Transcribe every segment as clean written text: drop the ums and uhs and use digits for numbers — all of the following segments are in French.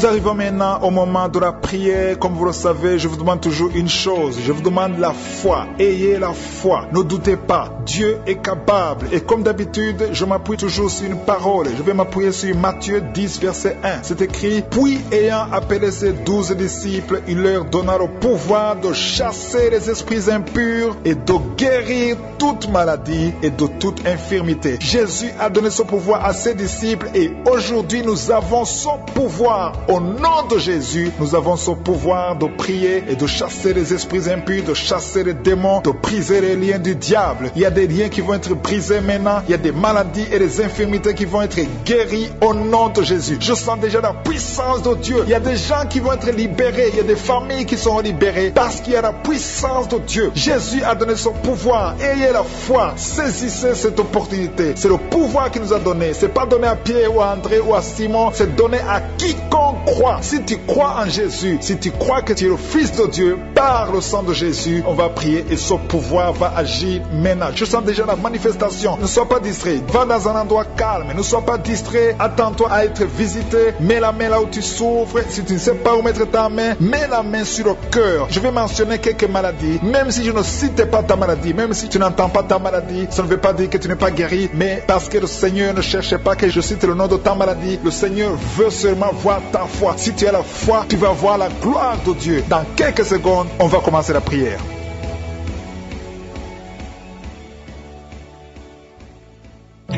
Nous arrivons maintenant au moment de la prière. Comme vous le savez, je vous demande toujours une chose. Je vous demande la foi. Ayez la foi. Ne doutez pas. Dieu est capable. Et comme d'habitude, je m'appuie toujours sur une parole. Je vais m'appuyer sur Matthieu 10, verset 1. C'est écrit: puis ayant appelé ses 12 disciples, il leur donna le pouvoir de chasser les esprits impurs et de guérir toute maladie et de toute infirmité. Jésus a donné ce pouvoir à ses disciples et aujourd'hui nous avons son pouvoir. Au nom de Jésus, nous avons ce pouvoir de prier et de chasser les esprits impurs, de chasser les démons, de briser les liens du diable. Il y a des liens qui vont être brisés maintenant. Il y a des maladies et des infirmités qui vont être guéries au nom de Jésus. Je sens déjà la puissance de Dieu. Il y a des gens qui vont être libérés. Il y a des familles qui sont libérées parce qu'il y a la puissance de Dieu. Jésus a donné son pouvoir. Ayez la foi. Saisissez cette opportunité. C'est le pouvoir qu'il nous a donné. C'est pas donné à Pierre ou à André ou à Simon. C'est donné à quiconque croit. Si tu crois en Jésus, si tu crois que tu es le Fils de Dieu, par le sang de Jésus, on va prier et ce pouvoir va agir maintenant. Je sens déjà la manifestation. Ne sois pas distrait. Va dans un endroit calme. Ne sois pas distrait. Attends-toi à être visité. Mets la main là où tu souffres. Si tu ne sais pas où mettre ta main, mets la main sur le cœur. Je vais mentionner quelques maladies. Même si je ne cite pas ta maladie, même si tu n'entends pas ta maladie, ça ne veut pas dire que tu n'es pas guéri, mais parce que le Seigneur ne cherche pas que je cite le nom de ta maladie. Le Seigneur veut seulement voir ta foi. Si tu as la foi, tu vas voir la gloire de Dieu. Dans quelques secondes, on va commencer la prière.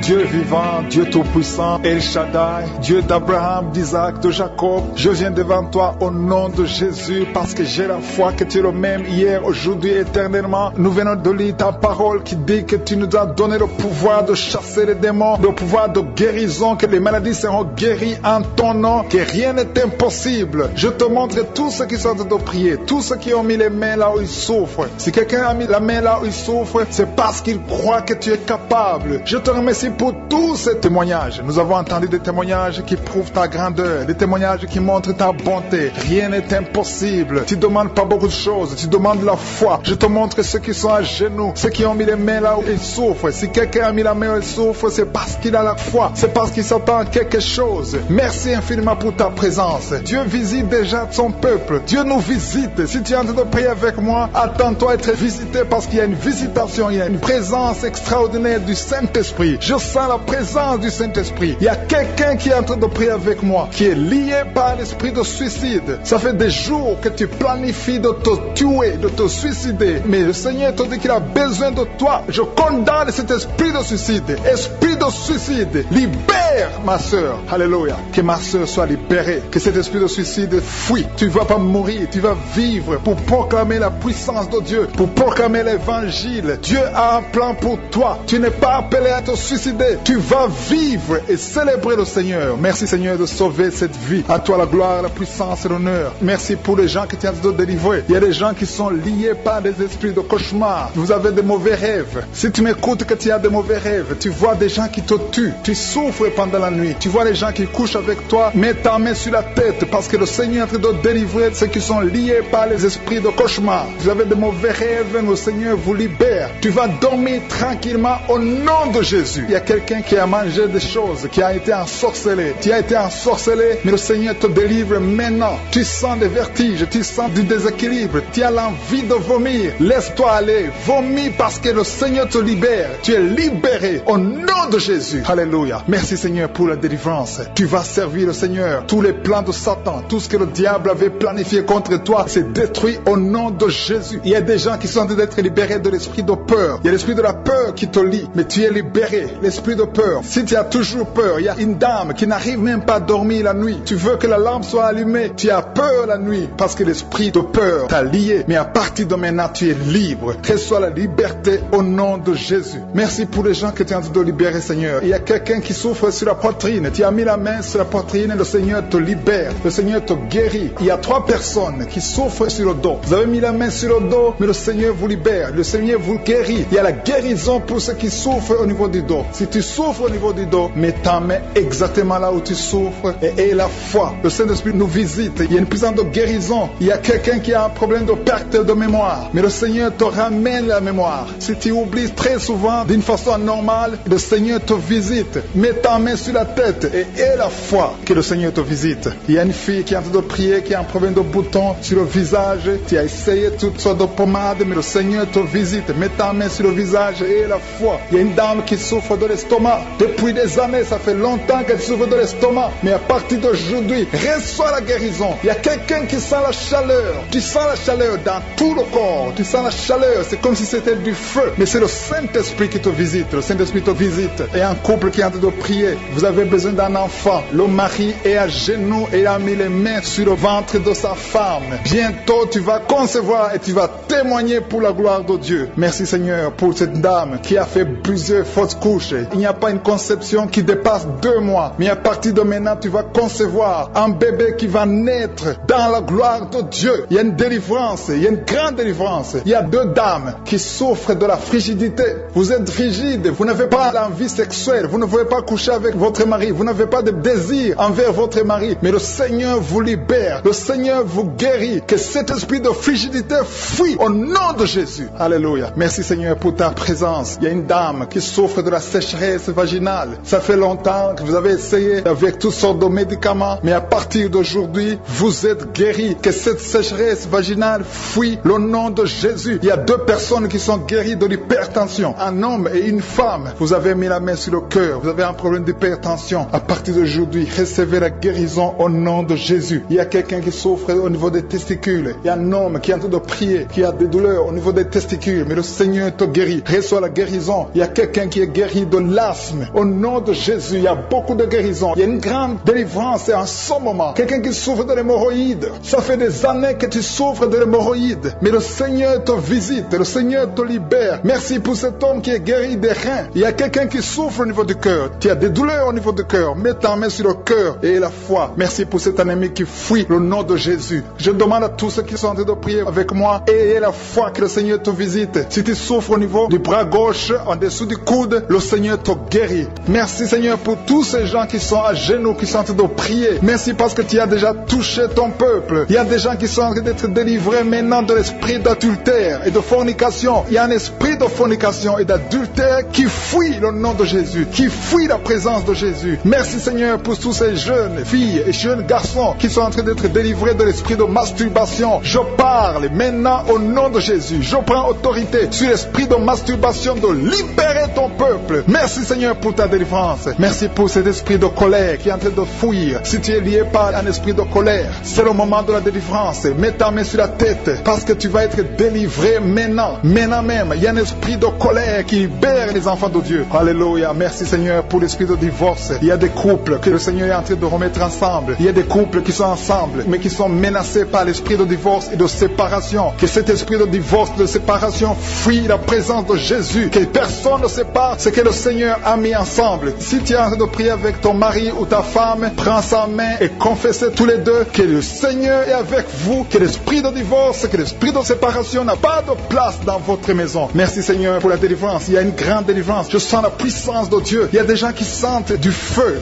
Dieu vivant, Dieu tout-puissant, El Shaddai, Dieu d'Abraham, d'Isaac, de Jacob, je viens devant toi au nom de Jésus parce que j'ai la foi que tu es le même hier, aujourd'hui, éternellement. Nous venons de lire ta parole qui dit que tu nous as donné le pouvoir de chasser les démons, le pouvoir de guérison, que les maladies seront guéries en ton nom, que rien n'est impossible. Je te montre tous ceux qui sont en train de prier, tous ceux qui ont mis les mains là où ils souffrent. Si quelqu'un a mis la main là où il souffre, c'est parce qu'il croit que tu es capable. Je te remercie pour tous ces témoignages. Nous avons entendu des témoignages qui prouvent ta grandeur, des témoignages qui montrent ta bonté. Rien n'est impossible. Tu ne demandes pas beaucoup de choses, tu demandes la foi. Je te montre ceux qui sont à genoux, ceux qui ont mis les mains là où ils souffrent. Si quelqu'un a mis la main où il souffre, c'est parce qu'il a la foi, c'est parce qu'il s'attend à quelque chose. Merci infiniment pour ta présence. Dieu visite déjà son peuple. Dieu nous visite. Si tu es en train de prier avec moi, attends-toi à être visité parce qu'il y a une visitation, il y a une présence extraordinaire du Saint-Esprit. Je sens la présence du Saint-Esprit. Il y a quelqu'un qui est en train de prier avec moi, qui est lié par l'esprit de suicide. Ça fait des jours que tu planifies de te tuer, de te suicider. Mais le Seigneur te dit qu'il a besoin de toi. Je condamne cet esprit de suicide. Esprit de suicide, libère ma soeur. Alléluia. Que ma soeur soit libérée. Que cet esprit de suicide fuit. Tu ne vas pas mourir, tu vas vivre pour proclamer la puissance de Dieu, pour proclamer l'évangile. Dieu a un plan pour toi. Tu n'es pas appelé à te suicider. Tu vas vivre et célébrer le Seigneur. Merci Seigneur de sauver cette vie. À toi la gloire, la puissance et l'honneur. Merci pour les gens que tu as de délivrer. Il y a des gens qui sont liés par des esprits de cauchemar. Vous avez des mauvais rêves. Si tu m'écoutes que tu as des mauvais rêves, tu vois des gens qui te tuent. Tu souffres pendant la nuit. Tu vois les gens qui couchent avec toi. Mets ta main sur la tête parce que le Seigneur est en train de délivrer ceux qui sont liés par les esprits de cauchemar. Vous avez des mauvais rêves, le Seigneur vous libère. Tu vas dormir tranquillement au nom de Jésus. Il y a quelqu'un qui a mangé des choses, qui a été ensorcelé. Tu as été ensorcelé, mais le Seigneur te délivre maintenant. Tu sens des vertiges, tu sens du déséquilibre, tu as l'envie de vomir. Laisse-toi aller, vomis parce que le Seigneur te libère. Tu es libéré au nom de Jésus. Alléluia. Merci Seigneur pour la délivrance. Tu vas servir le Seigneur. Tous les plans de Satan, tout ce que le diable avait planifié contre toi, c'est détruit au nom de Jésus. Il y a des gens qui sont en train d'être libérés de l'esprit de peur. Il y a l'esprit de la peur qui te lie, mais tu es libéré. L'esprit de peur. Si tu as toujours peur, il y a une dame qui n'arrive même pas à dormir la nuit. Tu veux que la lampe soit allumée. Tu as peur la nuit parce que l'esprit de peur t'a lié. Mais à partir de maintenant, tu es libre. Reçois la liberté au nom de Jésus. Merci pour les gens que tu es en train de libérer, Seigneur. Il y a quelqu'un qui souffre sur la poitrine. Tu as mis la main sur la poitrine et le Seigneur te libère. Le Seigneur te guérit. Il y a 3 personnes qui souffrent sur le dos. Vous avez mis la main sur le dos, mais le Seigneur vous libère. Le Seigneur vous guérit. Il y a la guérison pour ceux qui souffrent au niveau du dos. Si tu souffres au niveau du dos, mets ta main exactement là où tu souffres et aie la foi. Le Saint-Esprit nous visite. Il y a une puissance de guérison. Il y a quelqu'un qui a un problème de perte de mémoire. Mais le Seigneur te ramène la mémoire. Si tu oublies très souvent d'une façon normale, le Seigneur Seigneur te visite. Mets ta main sur la tête et aie la foi que le Seigneur te visite. Il y a une fille qui est en train de prier, qui a un problème de bouton sur le visage. Tu as essayé toutes sortes de pommades, mais le Seigneur te visite. Mets ta main sur le visage et aie la foi. Il y a une dame qui souffre de l'estomac. Depuis des années, ça fait longtemps qu'elle souffre de l'estomac. Mais à partir d'aujourd'hui, reçois la guérison. Il y a quelqu'un qui sent la chaleur. Tu sens la chaleur dans tout le corps. Tu sens la chaleur. C'est comme si c'était du feu. Mais c'est le Saint-Esprit qui te visite. Le Saint-Esprit te visite. Et un couple qui est en train de prier. Vous avez besoin d'un enfant. Le mari est à genoux et a mis les mains sur le ventre de sa femme. Bientôt, tu vas concevoir et tu vas témoigner pour la gloire de Dieu. Merci Seigneur pour cette dame qui a fait plusieurs fausses couches. Il n'y a pas une conception qui dépasse 2 mois. Mais à partir de maintenant, tu vas concevoir un bébé qui va naître dans la gloire de Dieu. Il y a une délivrance, il y a une grande délivrance. Il y a 2 dames qui souffrent de la frigidité. Vous êtes frigide, vous n'avez pas l'envie sexuelle, vous ne pouvez pas coucher avec votre mari, vous n'avez pas de désir envers votre mari. Mais le Seigneur vous libère, le Seigneur vous guérit. Que cet esprit de frigidité fuit au nom de Jésus. Alléluia. Merci Seigneur pour ta présence. Il y a une dame qui souffre de la sécheresse vaginale. Ça fait longtemps que vous avez essayé avec toutes sortes de médicaments, mais à partir d'aujourd'hui, vous êtes guéris. Que cette sécheresse vaginale fuit le nom de Jésus. Il y a 2 personnes qui sont guéries de l'hypertension. Un homme et une femme. Vous avez mis la main sur le cœur. Vous avez un problème d'hypertension. À partir d'aujourd'hui, recevez la guérison au nom de Jésus. Il y a quelqu'un qui souffre au niveau des testicules. Il y a un homme qui est en train de prier, qui a des douleurs au niveau des testicules. Mais le Seigneur te guérit. Reçois la guérison. Il y a quelqu'un qui est guéri de l'asthme. Au nom de Jésus, il y a beaucoup de guérisons. Il y a une grande délivrance en ce moment. Quelqu'un qui souffre de l'hémorroïde. Ça fait des années que tu souffres de l'hémorroïde. Mais le Seigneur te visite. Le Seigneur te libère. Merci pour cet homme qui est guéri des reins. Il y a quelqu'un qui souffre au niveau du cœur. Tu as des douleurs au niveau du cœur. Mets ta main sur le cœur et la foi. Merci pour cet ennemi qui fuit le nom de Jésus. Je demande à tous ceux qui sont en train de prier avec moi, ayez la foi que le Seigneur te visite. Si tu souffres au niveau du bras gauche, en dessous du coude, le Seigneur te guérit. Merci Seigneur pour tous ces gens qui sont à genoux, qui sont en train de prier. Merci parce que tu as déjà touché ton peuple. Il y a des gens qui sont en train d'être délivrés maintenant de l'esprit d'adultère et de fornication. Il y a un esprit de fornication et d'adultère qui fuit le nom de Jésus, qui fuit la présence de Jésus. Merci Seigneur pour tous ces jeunes filles et jeunes garçons qui sont en train d'être délivrés de l'esprit de masturbation. Je parle maintenant au nom de Jésus. Je prends autorité sur l'esprit de masturbation de libérer ton peuple. Merci Seigneur pour ta délivrance. Merci pour cet esprit de colère qui est en train de fuir. Si tu es lié par un esprit de colère, c'est le moment de la délivrance. Mets ta main sur la tête parce que tu vas être délivré maintenant. Maintenant même, il y a un esprit de colère qui libère les enfants de Dieu. Alléluia. Merci Seigneur pour l'esprit de divorce. Il y a des couples que le Seigneur est en train de remettre ensemble. Il y a des couples qui sont ensemble mais qui sont menacés par l'esprit de divorce et de séparation. Que cet esprit de divorce, de séparation fuit la présence de Jésus. Que personne ne sépare ce que le Seigneur a mis ensemble. Si tu es en train de prier avec ton mari ou ta femme, prends sa main et confessez tous les deux que le Seigneur est avec vous. Que l'esprit de divorce, que l'esprit de séparation n'a pas de place dans votre maison. Merci Seigneur pour la délivrance. Il y a une grande délivrance. Je sens la puissance de Dieu. Il y a des gens qui sentent du feu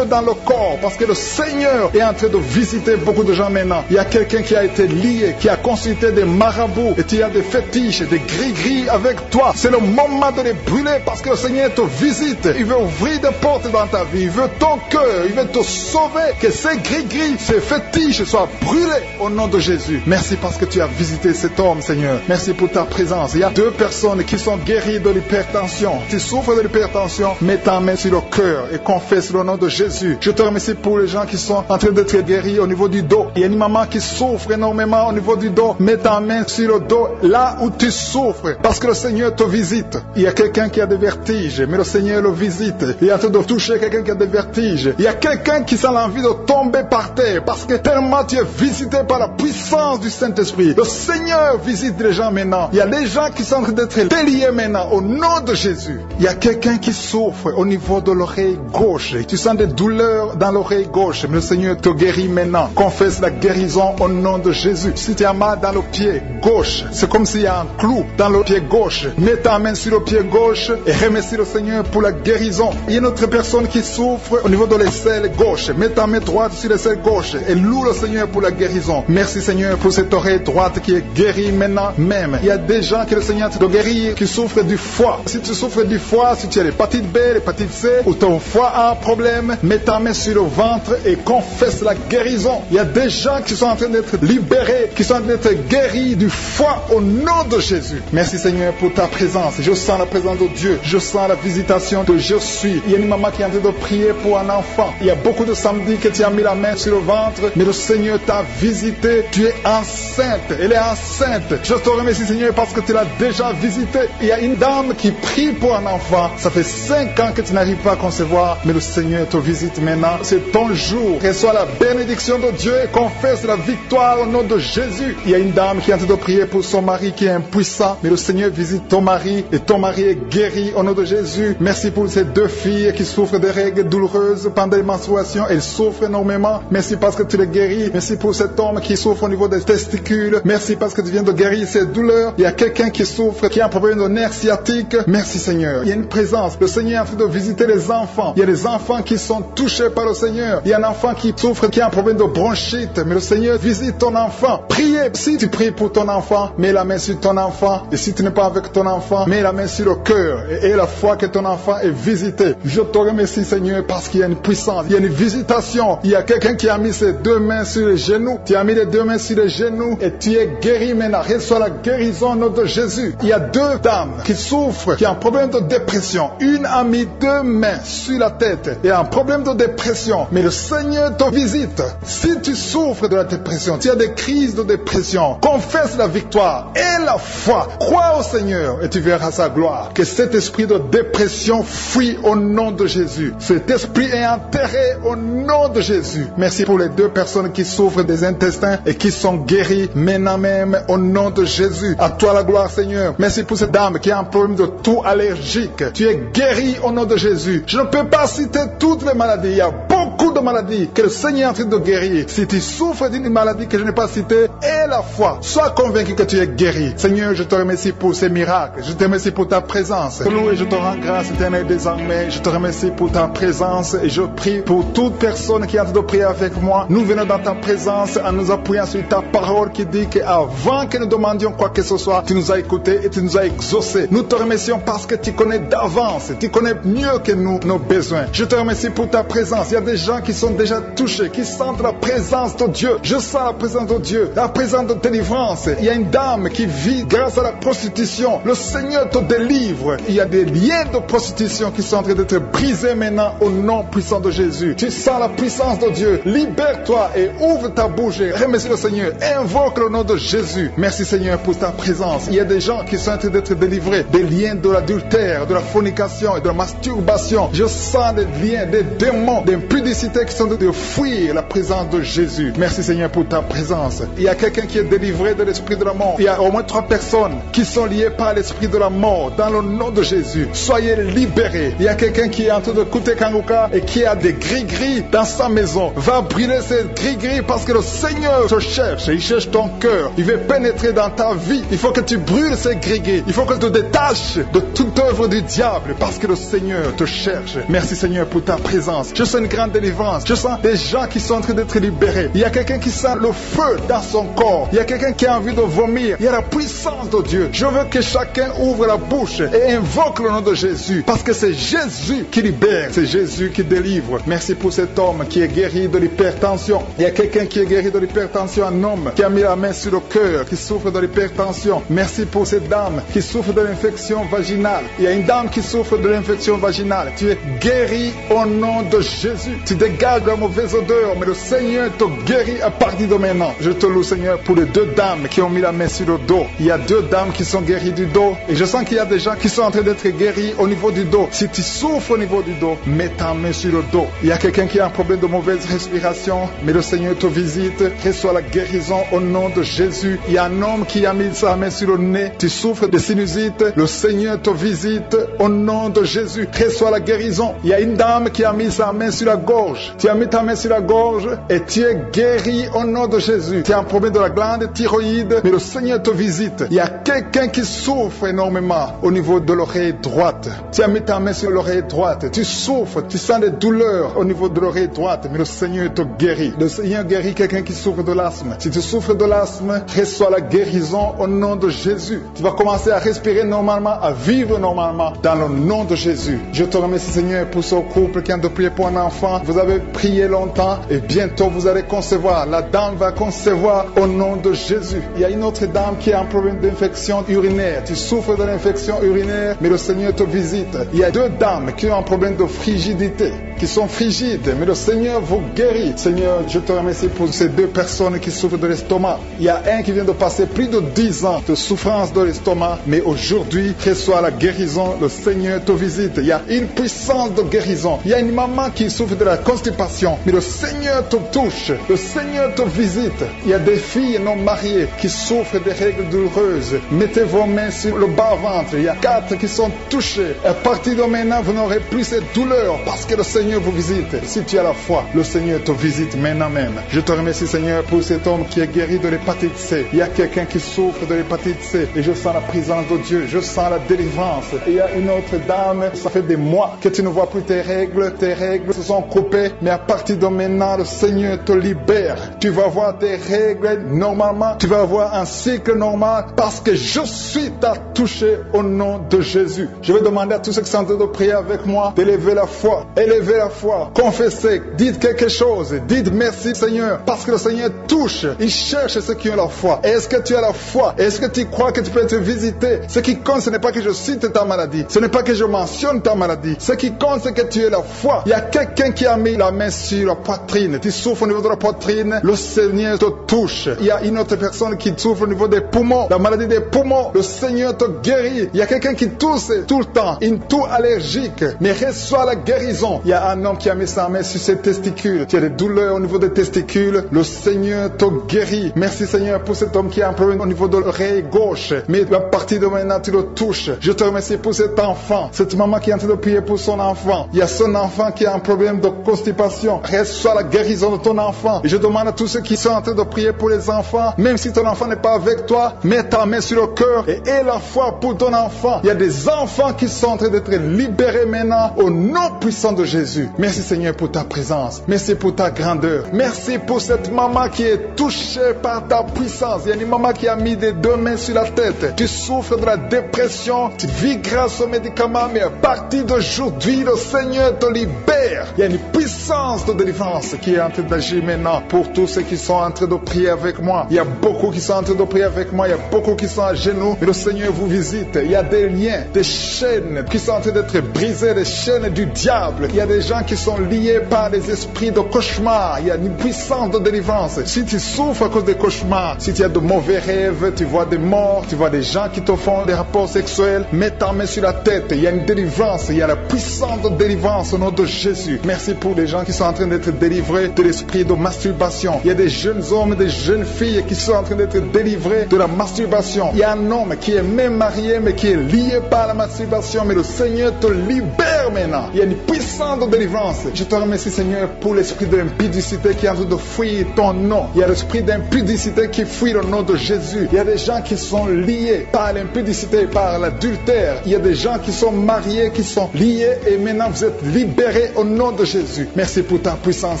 dans le corps parce que le Seigneur est en train de visiter beaucoup de gens maintenant. Il y a quelqu'un qui a été lié, qui a consulté des marabouts et tu as des fétiches, des gris-gris avec toi. C'est le moment de les brûler parce que le Seigneur te visite. Il veut ouvrir des portes dans ta vie. Il veut ton cœur. Il veut te sauver. Que ces gris-gris, ces fétiches soient brûlés au nom de Jésus. Merci parce que tu as visité cet homme, Seigneur. Merci pour ta présence. Il y a 2 personnes qui sont guéries de l'hypertension. Tu souffres de l'hypertension, mets ta main sur le cœur et confesse le nom de Jésus. Je te remercie pour les gens qui sont en train d'être guéris au niveau du dos. Il y a une maman qui souffre énormément au niveau du dos. Mets ta main sur le dos là où tu souffres parce que le Seigneur te visite. Il y a quelqu'un qui a des vertiges, mais le Seigneur le visite. Il est en train de toucher quelqu'un qui a des vertiges. Il y a quelqu'un qui sent l'envie de tomber par terre parce que tellement tu es visité par la puissance du Saint-Esprit. Le Seigneur visite les gens maintenant. Il y a des gens qui sont en train d'être déliés maintenant au nom de Jésus. Il y a quelqu'un qui souffre au niveau de l'oreille gauche. Tu sens des douleurs dans l'oreille gauche, mais le Seigneur te guérit maintenant. Confesse la guérison au nom de Jésus. Si tu as mal dans le pied gauche, c'est comme s'il y a un clou dans le pied gauche. Mets ta main sur le pied gauche et remercie le Seigneur pour la guérison. Il y a une autre personne qui souffre au niveau de l'aisselle gauche. Mets ta main droite sur l'aisselle gauche et loue le Seigneur pour la guérison. Merci Seigneur pour cette oreille droite qui est guérie maintenant même. Il y a des gens que le Seigneur te guérit qui souffrent du foie. Si tu souffres du foie, si tu as l'hépatite B, l'hépatite C, ou ton foie a un problème, mets ta main sur le ventre et confesse la guérison. Il y a des gens qui sont en train d'être libérés, qui sont en train d'être guéris du foie au nom de Jésus. Merci Seigneur pour ta présence. Je sens la présence de Dieu. Je sens la visitation que je suis. Il y a une maman qui est en train de prier pour un enfant. Il y a beaucoup de samedis que tu as mis la main sur le ventre, mais le Seigneur t'a visité. Tu es enceinte. Elle est enceinte. Je te remercie Seigneur parce que tu l'as déjà visité. Il y a une dame qui prie pour un enfant. Ça fait 5 ans que tu n'arrives pas à concevoir, mais le Seigneur te visite maintenant. C'est ton jour. Reçois la bénédiction de Dieu et confesse la victoire au nom de Jésus. Il y a une dame qui est en train de prier pour son mari qui est impuissant, mais le Seigneur visite ton mari et ton mari est guéri au nom de Jésus. Merci pour ces 2 filles qui souffrent de règles douloureuses pendant les menstruations. Elles souffrent énormément. Merci parce que tu les guéris. Merci pour cet homme qui souffre au niveau des testicules. Merci parce que tu viens de guérir ces douleurs. Il y a quelqu'un qui souffre, qui a un problème de nerf sciatique. Merci Seigneur. Il y a une présence. Le Seigneur est en train de visiter les enfants. Il y a des enfants qui sont touchés par le Seigneur. Il y a un enfant qui souffre, qui a un problème de bronchite. Mais le Seigneur visite ton enfant. Priez. Si tu pries pour ton enfant, mets la main sur ton enfant. Et si tu n'es pas avec ton enfant, mets la main sur le cœur. Et la foi que ton enfant est visité. Je te remercie Seigneur parce qu'il y a une puissance. Il y a une visitation. Il y a quelqu'un qui a mis ses 2 mains sur les genoux. Tu as mis les 2 mains sur les genoux et tu es guéri maintenant. Reçois la guérison au nom de Jésus. Il y a 2 dames qui souffrent, qui ont un problème de dépression. Une a mis 2 mains sur la tête et a un problème de dépression. Mais le Seigneur te visite. Si tu souffres de la dépression, tu as des crises de dépression, confesse la victoire et la foi. Crois au Seigneur et tu verras sa gloire. Que cet esprit de dépression fuit au nom de Jésus. Cet esprit est enterré au nom de Jésus. Merci pour les 2 personnes qui souffrent des intestins et qui sont guéries maintenant même au nom de Jésus. À toi la gloire Seigneur. Merci pour cette dame qui a un problème de toux allergique. Tu es guéri au nom de Jésus. Je ne peux pas citer toutes les maladies. Il y a beaucoup de maladies que le Seigneur est en train de guérir. Si tu souffres d'une maladie que je n'ai pas citée, aie la foi. Sois convaincu que tu es guéri. Seigneur, je te remercie pour ces miracles. Je te remercie pour ta présence. Loué, je te rends grâce éternelle désormais. Je te remercie pour ta présence et je prie pour toute personne qui est en train de prier avec moi. Nous venons dans ta présence en nous appuyant sur ta parole qui dit qu'avant que nous demandions quoi que ce soit, tu nous as écoutés et tu nous as exaucés. Nous te remercions parce que tu connais d'avance. Tu connais mieux que nous nos besoins. Je te remercie pour ta présence. Il y a des gens qui sont déjà touchés, qui sentent la présence de Dieu. Je sens la présence de Dieu, la présence de délivrance. Il y a une dame qui vit grâce à la prostitution. Le Seigneur te délivre. Il y a des liens de prostitution qui sont en train d'être brisés maintenant au nom puissant de Jésus. Tu sens la puissance de Dieu. Libère-toi et ouvre ta bouche. Remercie le Seigneur. Invoque le nom de Jésus. Merci Seigneur pour ta présence. Il y a des gens qui sont en train d'être délivrés des liens de l'adultère, de la fornication et de la masturbation. Je sens des liens, des démons, des impudicité qui sont de fuir la présence de Jésus. Merci Seigneur pour ta présence. Il y a quelqu'un qui est délivré de l'esprit de la mort. Il y a au moins 3 personnes qui sont liées par l'esprit de la mort. Dans le nom de Jésus, soyez libérés. Il y a quelqu'un qui est en train de écouter Kanguka et qui a des gris-gris dans sa maison. Va brûler ces gris-gris parce que le Seigneur te cherche. Il cherche ton cœur. Il veut pénétrer dans ta vie. Il faut que tu brûles ces gris-gris. Il faut que tu te détaches de toute œuvre du diable parce que le Seigneur te cherche. Merci Seigneur pour ta présence. Je sens une grande délivrance. Je sens des gens qui sont en train d'être libérés. Il y a quelqu'un qui sent le feu dans son corps. Il y a quelqu'un qui a envie de vomir. Il y a la puissance de Dieu. Je veux que chacun ouvre la bouche et invoque le nom de Jésus parce que c'est Jésus qui libère. C'est Jésus qui délivre. Merci pour cet homme qui est guéri de l'hypertension. Il y a quelqu'un qui est guéri de l'hypertension, un homme qui a mis la main sur le cœur, qui souffre de l'hypertension. Merci pour cette dame qui souffre de l'infection vaginale. Il y a une dame qui souffre de l'infection vaginale. Tu es guéri au nom de Jésus. Tu dégages la mauvaise odeur, mais le Seigneur te guérit à partir de maintenant. Je te loue Seigneur pour les 2 dames qui ont mis la main sur le dos. Il y a 2 dames qui sont guéries du dos et je sens qu'il y a des gens qui sont en train d'être guéris au niveau du dos. Si tu souffres au niveau du dos, mets ta main sur le dos. Il y a quelqu'un qui a un problème de mauvaise respiration, mais le Seigneur te visite. Reçois la guérison au nom de Jésus. Il y a un homme qui a mis sa main sur le nez. Tu souffres de sinusite. Le Seigneur te visite au nom de Jésus. Reçois la guérison. Il y a une dame qui a mis sa main sur la gorge. gorge. Tu as mis ta main sur la gorge et tu es guéri au nom de Jésus. Tu as un problème de la glande thyroïde, mais le Seigneur te visite. Il y a quelqu'un qui souffre énormément au niveau de l'oreille droite. Tu as mis ta main sur l'oreille droite. Tu souffres, tu sens des douleurs au niveau de l'oreille droite, mais le Seigneur te guérit. Le Seigneur guérit quelqu'un qui souffre de l'asthme. Si tu souffres de l'asthme, reçois la guérison au nom de Jésus. Tu vas commencer à respirer normalement, à vivre normalement dans le nom de Jésus. Je te remercie, Seigneur, pour ce couple qui a de prier pour un enfant. Vous avez prié longtemps et bientôt vous allez concevoir. La dame va concevoir au nom de Jésus. Il y a une autre dame qui a un problème d'infection urinaire. Tu souffres de l'infection urinaire, mais le Seigneur te visite. Il y a deux dames qui ont un problème de frigidité, qui sont frigides, mais le Seigneur vous guérit. Seigneur, je te remercie pour ces deux personnes qui souffrent de l'estomac. Il y a un qui vient de passer plus de 10 ans de souffrance de l'estomac, mais aujourd'hui, reçoit la guérison. Le Seigneur te visite. Il y a une puissance de guérison. Il y a une maman qui souffre de la constipation, mais le Seigneur te touche. Le Seigneur te visite. Il y a des filles non mariées qui souffrent des règles douloureuses. Mettez vos mains sur le bas-ventre. Il y a 4 qui sont touchés. À partir de maintenant, vous n'aurez plus cette douleur parce que le Seigneur vous visite. Si tu as la foi, le Seigneur te visite maintenant même. Je te remercie, Seigneur, pour cet homme qui est guéri de l'hépatite C. Il y a quelqu'un qui souffre de l'hépatite C et je sens la présence de Dieu. Je sens la délivrance. Et il y a une autre dame, ça fait des mois que tu ne vois plus tes règles. Tes règles se sont coupées, mais à partir de maintenant, le Seigneur te libère. Tu vas voir tes règles normalement. Tu vas avoir un cycle normal parce que je suis à toucher au nom de Jésus. Je vais demander à tous ceux qui sont en train de prier avec moi d'élever la foi. Élevez la foi. Confessez. Dites quelque chose. Dites merci, Seigneur, parce que le Seigneur touche. Il cherche ceux qui ont la foi. Est-ce que tu as la foi? Est-ce que tu crois que tu peux être visité? Ce qui compte, ce n'est pas que je cite ta maladie. Ce n'est pas que je mentionne ta maladie. Ce qui compte, c'est que tu aies la foi. Il y a quelqu'un qui a mis la main sur la poitrine. Tu souffres au niveau de la poitrine. Le Seigneur te touche. Il y a une autre personne qui souffre au niveau des poumons. La maladie des poumons. Le Seigneur te guérit. Il y a quelqu'un qui tousse tout le temps. Une toux allergique. Mais reçoit la guérison. Il y a un homme qui a mis sa main sur ses testicules. Tu as des douleurs au niveau des testicules. Le Seigneur te guérit. Merci, Seigneur, pour cet homme qui a un problème au niveau de l'oreille gauche. Mais à partir de maintenant, tu le touches. Je te remercie pour cet enfant. Cette maman qui est en train de prier pour son enfant. Il y a son enfant qui a un problème de constipation. Reçois la guérison de ton enfant. Et je demande à tous ceux qui sont en train de prier pour les enfants, même si ton enfant n'est pas avec toi, mets ta main sur le cœur et aie la foi pour ton enfant. Il y a des enfants qui sont en train d'être libérés maintenant au nom puissant de Jésus. Merci, Seigneur, pour ta présence. Merci pour ta grandeur. Merci pour cette maman qui est touchée par ta puissance. Il y a une maman qui a mis des deux mains sur la tête. Tu souffres de la dépression. Tu vis grâce aux médicaments, mais à partir d'aujourd'hui, le Seigneur te libère. Il y a une puissance de délivrance qui est en train d'agir maintenant pour tous ceux qui sont en train de prier avec moi. Il y a beaucoup qui sont en train de prier avec moi. Il y a beaucoup qui sont à genoux. Mais le Seigneur vous visite. Il y a des liens, des chaînes qui sont en train d'être brisées, des chaînes du diable. Il y a des gens qui sont liés par des esprits de cauchemar. Il y a une puissance de délivrance. Si tu souffres à cause des cauchemars, si tu as de mauvais rêves, tu vois des morts, tu vois des gens qui te font des rapports sexuels, mets ta main sur la tête. Il y a une délivrance. Il y a la puissance de délivrance au nom de Jésus. Merci pour les gens qui sont en train d'être délivrés de l'esprit de masturbation. Il y a des jeunes hommes, des jeunes filles qui sont en train d'être délivrés de la masturbation. Il y a un homme qui est même marié mais qui est lié par la masturbation, mais le Seigneur te libère maintenant. Il y a une puissance de délivrance. Je te remercie, Seigneur, pour l'esprit de l'impudicité qui est en train de fuir ton nom. Il y a l'esprit d'impudicité qui fuit le nom de Jésus. Il y a des gens qui sont liés par l'impudicité, par l'adultère. Il y a des gens qui sont mariés, qui sont liés et maintenant vous êtes libérés au nom de Jésus. Merci pour ta puissance,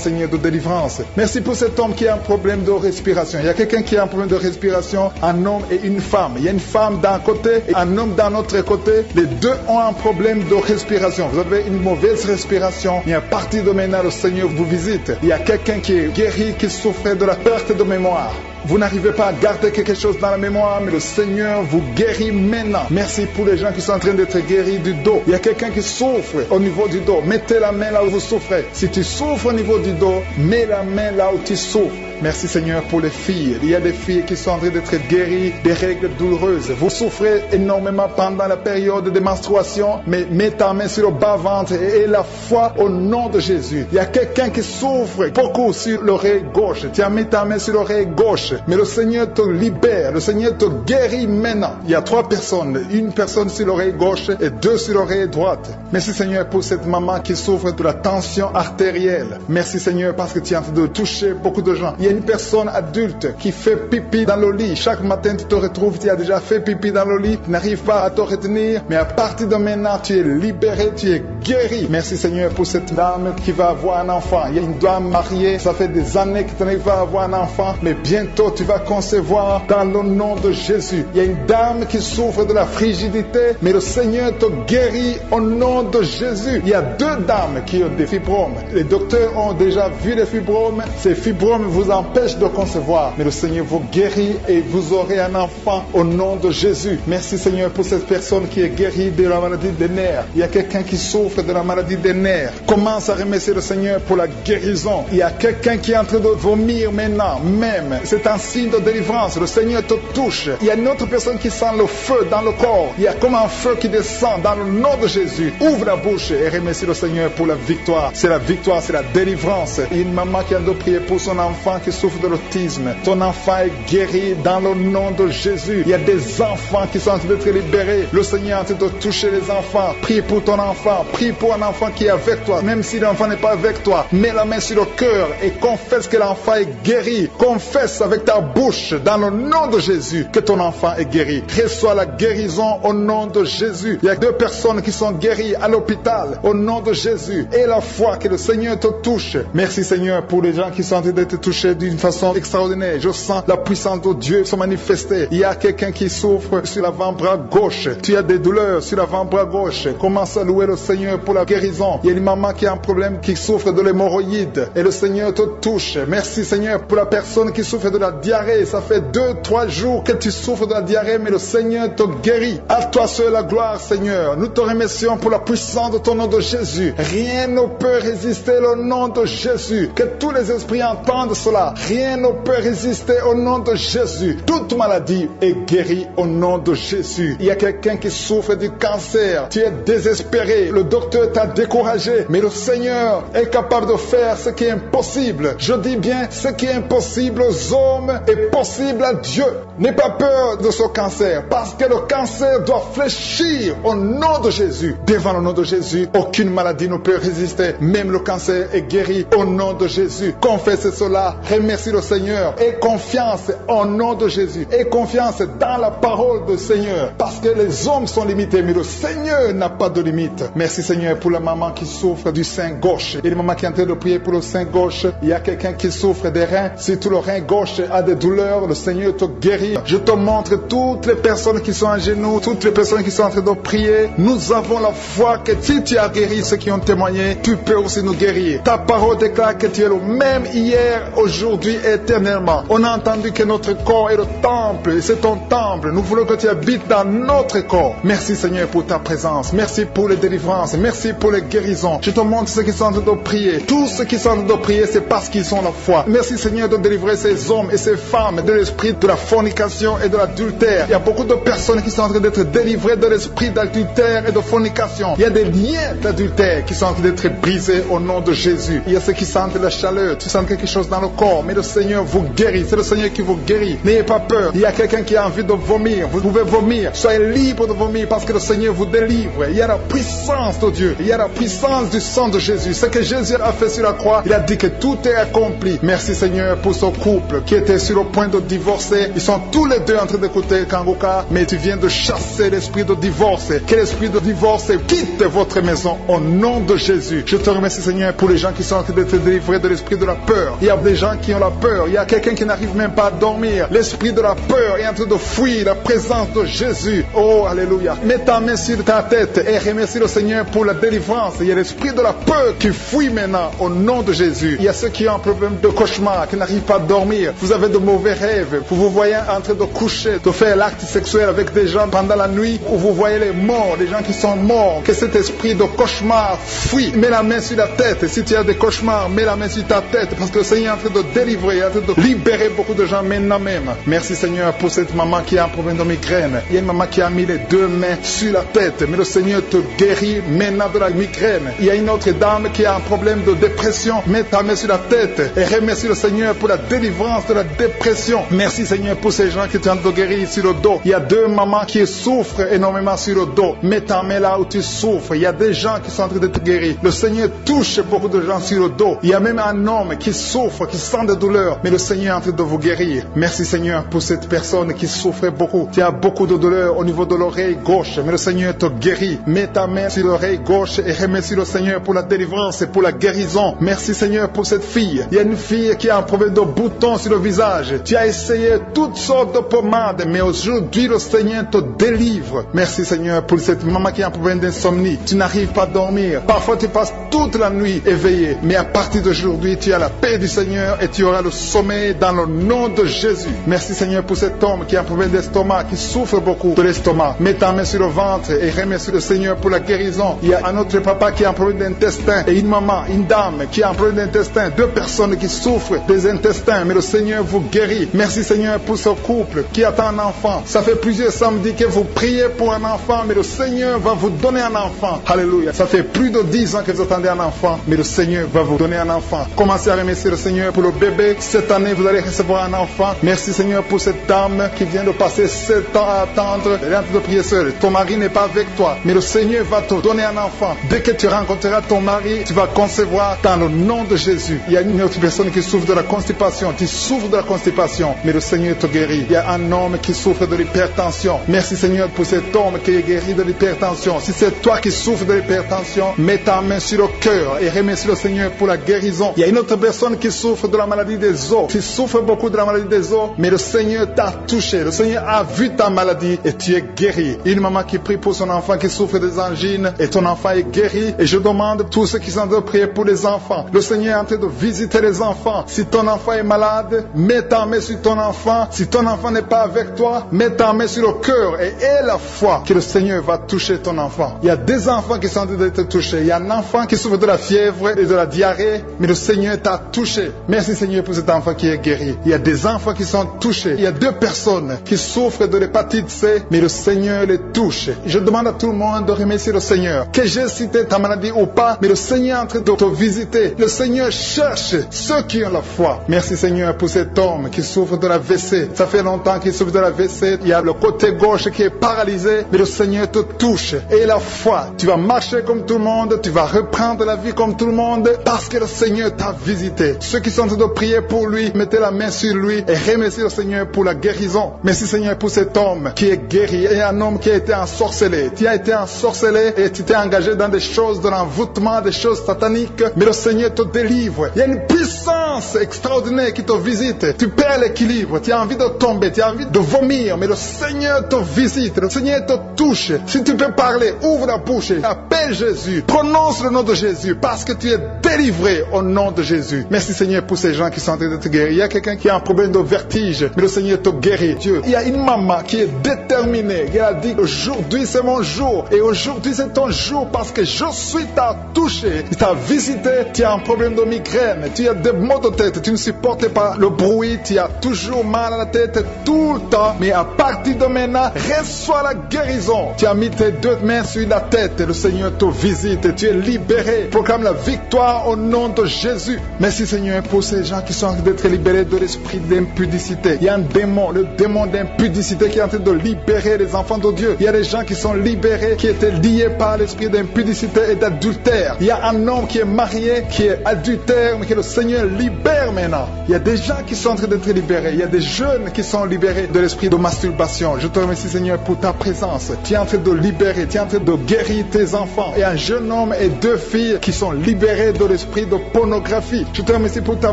Seigneur, de délivrance. Merci pour cet homme qui a un problème de respiration. Il y a quelqu'un qui a un problème de respiration, un homme et une femme. Il y a une femme d'un côté et un homme d'un autre côté. Les deux ont un problème de respiration. Vous avez une mauvaise respiration. Et à partir de maintenant, le Seigneur vous visite. Il y a quelqu'un qui est guéri, qui souffrait de la perte de mémoire. Vous n'arrivez pas à garder quelque chose dans la mémoire, mais le Seigneur vous guérit maintenant. Merci pour les gens qui sont en train d'être guéris du dos. Il y a quelqu'un qui souffre au niveau du dos. Mettez la main là où vous souffrez. Si tu souffres au niveau du dos, mets la main là où tu souffres. Merci, Seigneur, pour les filles. Il y a des filles qui sont en train d'être guéries des règles douloureuses. Vous souffrez énormément pendant la période de menstruation, mais mets ta main sur le bas-ventre et aie la foi au nom de Jésus. Il y a quelqu'un qui souffre beaucoup sur l'oreille gauche. Tu as mis ta main sur l'oreille gauche. gauche. Mais le Seigneur te libère, le Seigneur te guérit maintenant. Il y a 3 personnes, une personne sur l'oreille gauche et 2 sur l'oreille droite. Merci Seigneur pour cette maman qui souffre de la tension artérielle. Merci Seigneur parce que tu es en train de toucher beaucoup de gens. Il y a une personne adulte qui fait pipi dans le lit. Chaque matin tu te retrouves, tu as déjà fait pipi dans le lit, tu n'arrives pas à te retenir, mais à partir de maintenant tu es libéré, tu es guéri. Merci Seigneur pour cette dame qui va avoir un enfant. Il y a une dame mariée, ça fait des années que tu n'arrives pas à avoir un enfant, mais bientôt tu vas concevoir dans le nom de Jésus. Il y a une dame qui souffre de la frigidité, mais le Seigneur te guérit au nom de Jésus. Il y a 2 dames qui ont des fibromes. Les docteurs ont déjà vu les fibromes. Ces fibromes vous empêchent de concevoir, mais le Seigneur vous guérit et vous aurez un enfant au nom de Jésus. Merci Seigneur pour cette personne qui est guérie de la maladie des nerfs. Il y a quelqu'un qui souffre de la maladie des nerfs. Commence à remercier le Seigneur pour la guérison. Il y a quelqu'un qui est en train de vomir maintenant, même. C'est un signe de délivrance. Le Seigneur te touche. Il y a une autre personne qui sent le feu dans le corps. Il y a comme un feu qui descend dans le nom de Jésus. Ouvre la bouche et remercie le Seigneur pour la victoire. C'est la victoire, c'est la délivrance. Il y a une maman qui a de prier pour son enfant qui souffre de l'autisme. Ton enfant est guéri dans le nom de Jésus. Il y a des enfants qui sont en train d'être libérés. Le Seigneur est en train de toucher les enfants. Prie pour ton enfant. Prie pour un enfant qui est avec toi. Même si l'enfant n'est pas avec toi, mets la main sur le cœur et confesse que l'enfant est guéri. Confesse avec ta bouche dans le nom de Jésus que ton enfant est guéri. Reçois la guérison au nom de Jésus. Il y a 2 personnes qui sont guéries à l'hôpital au nom de Jésus. Et la foi que le Seigneur te touche. Merci Seigneur pour les gens qui sont en train d'être touchés d'une façon extraordinaire. Je sens la puissance de Dieu se manifester. Il y a quelqu'un qui souffre sur l'avant-bras gauche. Tu as des douleurs sur l'avant-bras gauche. Commence à louer le Seigneur pour la guérison. Il y a une maman qui a un problème, qui souffre de l'hémorroïde. Et le Seigneur te touche. Merci Seigneur pour la personne qui souffre de la diarrhée. Ça fait 2-3 jours que tu souffres de la diarrhée, mais le Seigneur te guérit. À toi seul la gloire Seigneur. Nous te remercions pour la puissance de ton nom de Jésus. Rien ne peut résister au nom de Jésus. Que tous les esprits entendent cela. Rien ne peut résister au nom de Jésus. Toute maladie est guérie au nom de Jésus. Il y a quelqu'un qui souffre du cancer. Tu es désespéré. Le docteur t'a découragé. Mais le Seigneur est capable de faire ce qui est impossible. Je dis bien, ce qui est impossible aux hommes est possible à Dieu. N'aie pas peur de ce cancer. Parce que le cancer doit fléchir au nom de Jésus. Devant le nom de Jésus, aucune maladie ne peut résister. Même le cancer est guéri au nom de Jésus. Confesse cela. Remercie le Seigneur. Aie confiance au nom de Jésus. Aie confiance dans la parole du Seigneur. Parce que les hommes sont limités, mais le Seigneur n'a pas de limite. Merci Seigneur pour la maman qui souffre du sein gauche. Et la maman qui est en train de prier pour le sein gauche. Il y a quelqu'un qui souffre des reins. Si tout le rein gauche a des douleurs, le Seigneur te guérit. Je te montre toutes les personnes qui sont à genoux, toutes les personnes qui sont en train de prier. Nous avons la foi que si tu as guéri ceux qui ont témoigné, tu peux aussi nous guérir. Ta parole déclare que tu es le même hier, aujourd'hui et éternellement. On a entendu que notre corps est le temple, et c'est ton temple. Nous voulons que tu habites dans notre corps. Merci Seigneur pour ta présence. Merci pour les délivrances. Merci pour les guérisons. Je te montre ceux qui sont en train de prier. Tous ceux qui sont en train de prier, c'est parce qu'ils ont la foi. Merci Seigneur de délivrer ces hommes et ces femmes de l'esprit de la fornication et de l'adultère. Il y a beaucoup de personnes qui sont en train d'être délivrées de l'esprit d'adultère et de fornication. Il y a des liens d'adultère qui sont en train d'être brisés au nom de Jésus. Il y a ceux qui sentent la chaleur, tu sens quelque chose dans le corps, mais le Seigneur vous guérit. C'est le Seigneur qui vous guérit. N'ayez pas peur. Il y a quelqu'un qui a envie de vomir. Vous pouvez vomir. Soyez libre de vomir parce que le Seigneur vous délivre. Il y a la puissance de Dieu. Il y a la puissance du sang de Jésus. Ce que Jésus a fait sur la croix, il a dit que tout est accompli. Merci Seigneur pour ce couple qui était sur le point de divorcer. Ils sont tous les deux en train d'écouter Kangoka, mais tu viens de chasser l'esprit de divorce. Que l'esprit de divorce quitte votre maison au nom de Jésus. Je te remercie Seigneur pour les gens qui sont en train d'être délivrés de l'esprit de la peur. Il y a des gens qui ont la peur. Il y a quelqu'un qui n'arrive même pas à dormir. L'esprit de la peur est en train de fuir la présence de Jésus. Oh, alléluia. Mets ta main sur ta tête et remercie le Seigneur pour la délivrance. Il y a l'esprit de la peur qui fuit maintenant au nom de Jésus. Il y a ceux qui ont un problème de cauchemar, qui n'arrivent pas à dormir. Vous avez de mauvais rêves. Vous vous voyez en train de coucher, de faire l'acte sexuel avec des gens pendant la nuit, où vous voyez les morts, les gens qui sont morts. Que cet esprit de cauchemar fuit. Mets la main sur la tête. Si tu as des cauchemars, mets la main sur ta tête. Parce que le Seigneur est en train de délivrer, en train de libérer beaucoup de gens maintenant même. Merci Seigneur pour cette maman qui a un problème de migraine. Il y a une maman qui a mis les deux mains sur la tête. Mais le Seigneur te guérit maintenant de la migraine. Il y a une autre dame qui a un problème de dépression. Mets ta main sur la tête et remercie le Seigneur pour la délivrance de la la dépression. Merci Seigneur pour ces gens qui sont en train de guérir sur le dos. Il y a 2 mamans qui souffrent énormément sur le dos. Mets ta main là où tu souffres. Il y a des gens qui sont en train de te guérir. Le Seigneur touche beaucoup de gens sur le dos. Il y a même un homme qui souffre, qui sent des douleurs, mais le Seigneur est en train de vous guérir. Merci Seigneur pour cette personne qui souffrait beaucoup. Tu as beaucoup de douleurs au niveau de l'oreille gauche, mais le Seigneur te guérit. Mets ta main sur l'oreille gauche et remercie le Seigneur pour la délivrance et pour la guérison. Merci Seigneur pour cette fille. Il y a une fille qui a un problème de boutons sur le visage. Tu as essayé toutes sortes de pommades, mais aujourd'hui le Seigneur te délivre. Merci Seigneur pour cette maman qui a un problème d'insomnie. Tu n'arrives pas à dormir. Parfois tu passes toute la nuit éveillé, mais à partir d'aujourd'hui tu as la paix du Seigneur et tu auras le sommeil dans le nom de Jésus. Merci Seigneur pour cet homme qui a un problème d'estomac, qui souffre beaucoup de l'estomac. Mets ta main sur le ventre et remercie le Seigneur pour la guérison. Il y a un autre papa qui a un problème d'intestin et une maman, une dame qui a un problème d'intestin. 2 personnes qui souffrent des intestins, mais le Seigneur vous guérit. Merci Seigneur pour ce couple qui attend un enfant. Ça fait plusieurs samedis que vous priez pour un enfant, mais le Seigneur va vous donner un enfant. Alléluia. Ça fait plus de 10 ans que vous attendez un enfant, mais le Seigneur va vous donner un enfant. Commencez à remercier le Seigneur pour le bébé. Cette année, vous allez recevoir un enfant. Merci Seigneur pour cette dame qui vient de passer 7 ans à attendre. Elle est en train de prier seule. Ton mari n'est pas avec toi, mais le Seigneur va te donner un enfant. Dès que tu rencontreras ton mari, tu vas concevoir dans le nom de Jésus. Il y a une autre personne qui souffre de la constipation. Tu souffres de la constipation, mais le Seigneur te guérit. Il y a un homme qui souffre de l'hypertension. Merci Seigneur pour cet homme qui est guéri de l'hypertension. Si c'est toi qui souffres de l'hypertension, mets ta main sur le cœur et remercie le Seigneur pour la guérison. Il y a une autre personne qui souffre de la maladie des os. Tu souffres beaucoup de la maladie des os, mais le Seigneur t'a touché. Le Seigneur a vu ta maladie et tu es guéri. Une maman qui prie pour son enfant qui souffre des angines et ton enfant est guéri. Et je demande tous ceux qui sont en train de prier pour les enfants. Le Seigneur est en train de visiter les enfants. Si ton enfant est malade, mets ta main sur ton enfant. Si ton enfant n'est pas avec toi, mets ta main sur le cœur et aie la foi que le Seigneur va toucher ton enfant. Il y a des enfants qui sont en train d'être touchés. Il y a un enfant qui souffre de la fièvre et de la diarrhée, mais le Seigneur t'a touché. Merci Seigneur pour cet enfant qui est guéri. Il y a des enfants qui sont touchés. Il y a 2 personnes qui souffrent de l'hépatite C, mais le Seigneur les touche. Je demande à tout le monde de remercier le Seigneur. Que j'ai cité ta maladie ou pas, mais le Seigneur est en train de te visiter. Le Seigneur cherche ceux qui ont la foi. Merci Seigneur pour cet homme qui souffre de la WC. Ça fait longtemps qu'il souffre de la WC. Il y a le côté gauche qui est paralysé, mais le Seigneur te touche. Et la foi, tu vas marcher comme tout le monde, tu vas reprendre la vie comme tout le monde, parce que le Seigneur t'a visité. Ceux qui sont en train de prier pour lui, mettez la main sur lui et remerciez le Seigneur pour la guérison. Merci Seigneur pour cet homme qui est guéri et un homme qui a été ensorcelé. Tu as été ensorcelé et tu t'es engagé dans des choses de l'envoûtement, des choses sataniques, mais le Seigneur te délivre. Il y a une puissance extraordinaire qui te visite. Tu perds l'équilibre, tu as envie de tomber, tu as envie de vomir, mais le Seigneur te visite, le Seigneur te touche. Si tu peux parler, ouvre la bouche, appelle Jésus, prononce le nom de Jésus, parce que tu es délivré au nom de Jésus. Merci Seigneur pour ces gens qui sont en train de te guérir. Il y a quelqu'un qui a un problème de vertige, mais le Seigneur te guérit. Dieu, il y a une maman qui est déterminée. Elle a dit, aujourd'hui c'est mon jour, et aujourd'hui c'est ton jour, parce que je suis t'a touché, il t'a visité. Tu as un problème de migraine, tu as des maux de tête, tu ne supportes pas le bruit, tu as toujours mal à la tête tout le temps, mais à partir de maintenant, reçois la guérison. Tu as mis tes 2 mains sur la tête, le Seigneur te visite, tu es libéré. Proclame la victoire au nom de Jésus. Merci Seigneur pour ces gens qui sont en train d'être libérés de l'esprit d'impudicité. Il y a un démon, le démon d'impudicité qui est en train de libérer les enfants de Dieu. Il y a des gens qui sont libérés, qui étaient liés par l'esprit d'impudicité et d'adultère. Il y a un homme qui est marié, qui est adultère, mais que le Seigneur libère maintenant. Il y a des gens qui sont en train d'être libérés. Il y a des jeunes qui sont libérés de l'esprit de masturbation. Je te remercie Seigneur pour ta présence. Tu es en train de libérer, tu es en train de guérir tes enfants. Et un jeune homme et 2 filles qui sont libérés de l'esprit de pornographie. Je te remercie pour ta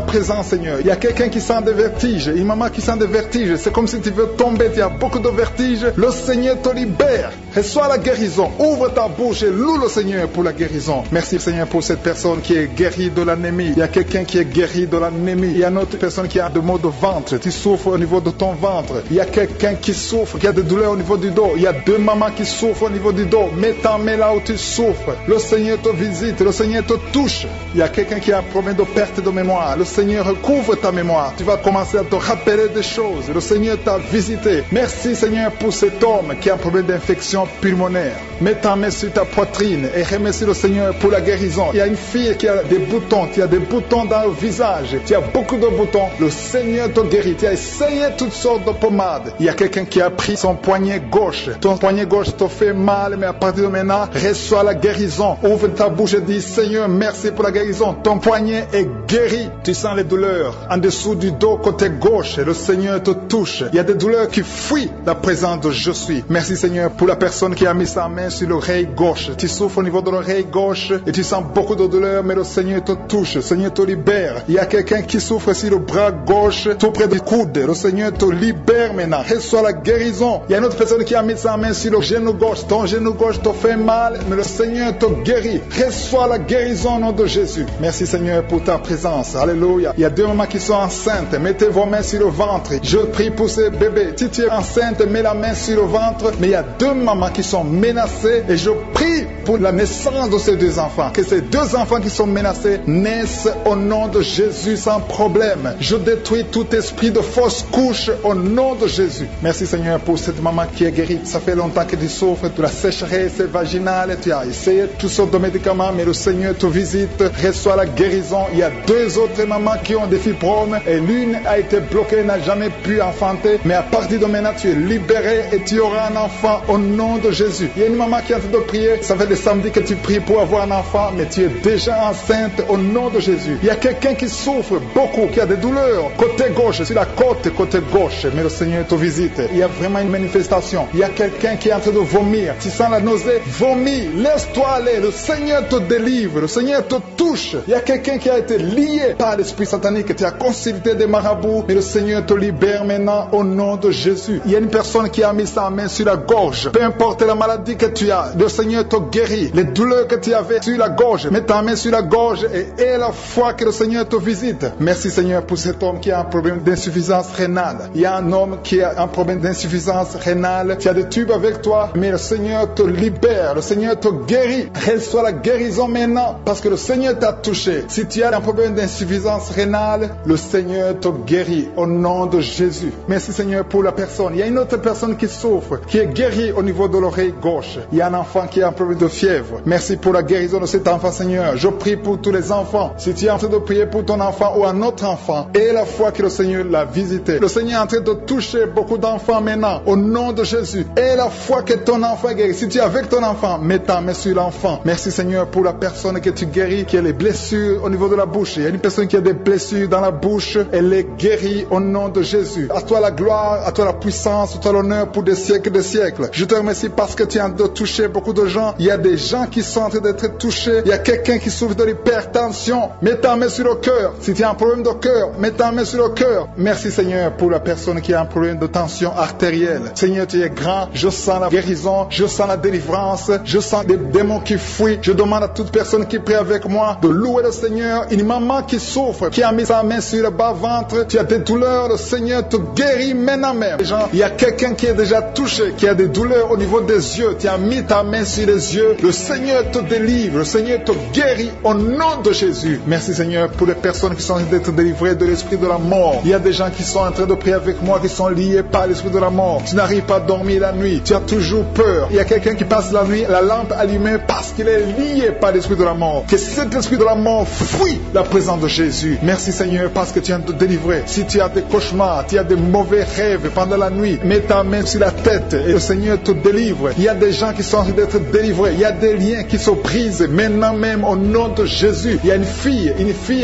présence Seigneur. Il y a quelqu'un qui sent des vertiges, une maman qui sent des vertiges. C'est comme si tu veux tomber, tu as beaucoup de vertiges. Le Seigneur te libère. Reçois la guérison. Ouvre ta bouche et loue le Seigneur pour la guérison. Merci Seigneur pour cette personne qui est guérie de l'anémie. Il y a quelqu'un qui est guéri de l'anémie. Il y a une autre personne qui a des maux de ventre. Tu souffres au niveau de ton ventre. Il y a quelqu'un qui souffre, qui a des douleurs au niveau du dos. Il y a 2 mamans qui souffrent au niveau du dos. Mets ta main là où tu souffres. Le Seigneur te visite. Le Seigneur te touche. Il y a quelqu'un qui a un problème de perte de mémoire. Le Seigneur recouvre ta mémoire. Tu vas commencer à te rappeler des choses. Le Seigneur t'a visité. Merci Seigneur pour cet homme qui a un problème d'infection pulmonaire. Mets ta main sur ta poitrine et remercie le Seigneur pour la guérison. Il y a une fille qui a des boutons. Tu as des boutons dans le visage. maquillage, tu as beaucoup de boutons, le Seigneur te guérit. Tu as essayé toutes sortes de pommades. Il y a quelqu'un qui a pris son poignet gauche. Ton poignet gauche te fait mal, mais à partir de maintenant, reçois la guérison. Ouvre ta bouche et dis, Seigneur, merci pour la guérison. Ton poignet est guéri. Tu sens les douleurs en dessous du dos côté gauche. Le Seigneur te touche. Il y a des douleurs qui fuient la présence de je suis. Merci Seigneur pour la personne qui a mis sa main sur l'oreille gauche. Tu souffres au niveau de l'oreille gauche et tu sens beaucoup de douleur, mais le Seigneur te touche. Le Seigneur te libère. Il y a quelqu'un qui souffre sur le bras gauche, tout près du coude. Le Seigneur te libère maintenant. Reçois la guérison. Il y a une autre personne qui a mis sa main sur le genou gauche. Ton genou gauche te fait mal, mais le Seigneur te guérit. Reçois la guérison au nom de Jésus. Merci Seigneur pour ta présence. Alléluia. Il y a 2 mamans qui sont enceintes. Mettez vos mains sur le ventre. Je prie pour ces bébés. Si tu es enceinte, mets la main sur le ventre. Mais il y a 2 mamans qui sont menacées et je prie pour la naissance de ces 2 enfants. Que ces 2 enfants qui sont menacés naissent au nom de Jésus sans problème. Je détruis tout esprit de fausse couche au nom de Jésus. Merci Seigneur pour cette maman qui est guérie. Ça fait longtemps que tu souffres de la sécheresse vaginale. Tu as essayé toutes sortes de médicaments, mais le Seigneur te visite. Reçois la guérison. Il y a 2 autres mamans qui ont des fibromes et l'une a été bloquée, n'a jamais pu enfanter. Mais à partir de maintenant, tu es libéré et tu auras un enfant au nom de Jésus. Il y a une maman qui est en train de prier. Ça fait des samedis que tu pries pour avoir un enfant, mais tu es déjà enceinte au nom de Jésus. Il y a quelqu'un qui souffre beaucoup, qui a des douleurs côté gauche, sur la côte côté gauche, mais le Seigneur te visite. Il y a vraiment une manifestation. Il y a quelqu'un qui est en train de vomir. Tu sens la nausée, vomis, laisse-toi aller. Le Seigneur te délivre, le Seigneur te touche. Il y a quelqu'un qui a été lié par l'esprit satanique. Tu as consulté des marabouts, mais le Seigneur te libère maintenant au nom de Jésus. Il y a une personne qui a mis sa main sur la gorge. Peu importe la maladie que tu as, le Seigneur te guérit. Les douleurs que tu avais sur la gorge, mets ta main sur la gorge et aie la foi que le Seigneur te visite. Merci Seigneur pour cet homme qui a un problème d'insuffisance rénale. Il y a un homme qui a un problème d'insuffisance rénale. Tu as des tubes avec toi, mais le Seigneur te libère. Le Seigneur te guérit. Reçois la guérison maintenant parce que le Seigneur t'a touché. Si tu as un problème d'insuffisance rénale, le Seigneur te guérit au nom de Jésus. Merci Seigneur pour la personne. Il y a une autre personne qui souffre, qui est guérie au niveau de l'oreille gauche. Il y a un enfant qui a un problème de fièvre. Merci pour la guérison de cet enfant Seigneur. Je prie pour tous les enfants. Si tu es en train de prier pour ton enfant ou un autre enfant, et la foi que le Seigneur l'a visité. Le Seigneur est en train de toucher beaucoup d'enfants maintenant au nom de Jésus. Et la foi que ton enfant est guéri. Si tu es avec ton enfant, mets ta main sur l'enfant. Merci Seigneur pour la personne que tu guéris, qui a les blessures au niveau de la bouche. Il y a une personne qui a des blessures dans la bouche. Elle est guérie au nom de Jésus. À toi la gloire, à toi la puissance, à toi l'honneur pour des siècles et des siècles. Je te remercie parce que tu es en train de toucher beaucoup de gens. Il y a des gens qui sont en train d'être touchés. Il y a quelqu'un qui souffre de l'hypertension. Mets ta main sur le cœur. Si tu as un problème de cœur, mets ta main sur le cœur. Merci Seigneur pour la personne qui a un problème de tension artérielle. Seigneur, tu es grand. Je sens la guérison. Je sens la délivrance. Je sens des démons qui fuient. Je demande à toute personne qui prie avec moi de louer le Seigneur. Une maman qui souffre, qui a mis sa main sur le bas-ventre. Tu as des douleurs. Le Seigneur te guérit maintenant même. Il y a quelqu'un qui est déjà touché, qui a des douleurs au niveau des yeux. Tu as mis ta main sur les yeux. Le Seigneur te délivre. Le Seigneur te guérit au nom de Jésus. Merci Seigneur pour les personnes qui sont en train d'être délivrées de l'esprit de la mort. Il y a des gens qui sont en train de prier avec moi, qui sont liés par l'esprit de la mort. Tu n'arrives pas à dormir la nuit. Tu as toujours peur. Il y a quelqu'un qui passe la nuit, la lampe allumée parce qu'il est lié par l'esprit de la mort. Que cet esprit de la mort fuit la présence de Jésus. Merci Seigneur parce que tu viens de te délivrer. Si tu as des cauchemars, tu as des mauvais rêves pendant la nuit, mets ta main sur la tête et le Seigneur te délivre. Il y a des gens qui sont en train d'être délivrés. Il y a des liens qui se brisent maintenant même au nom de Jésus. Il y a une fille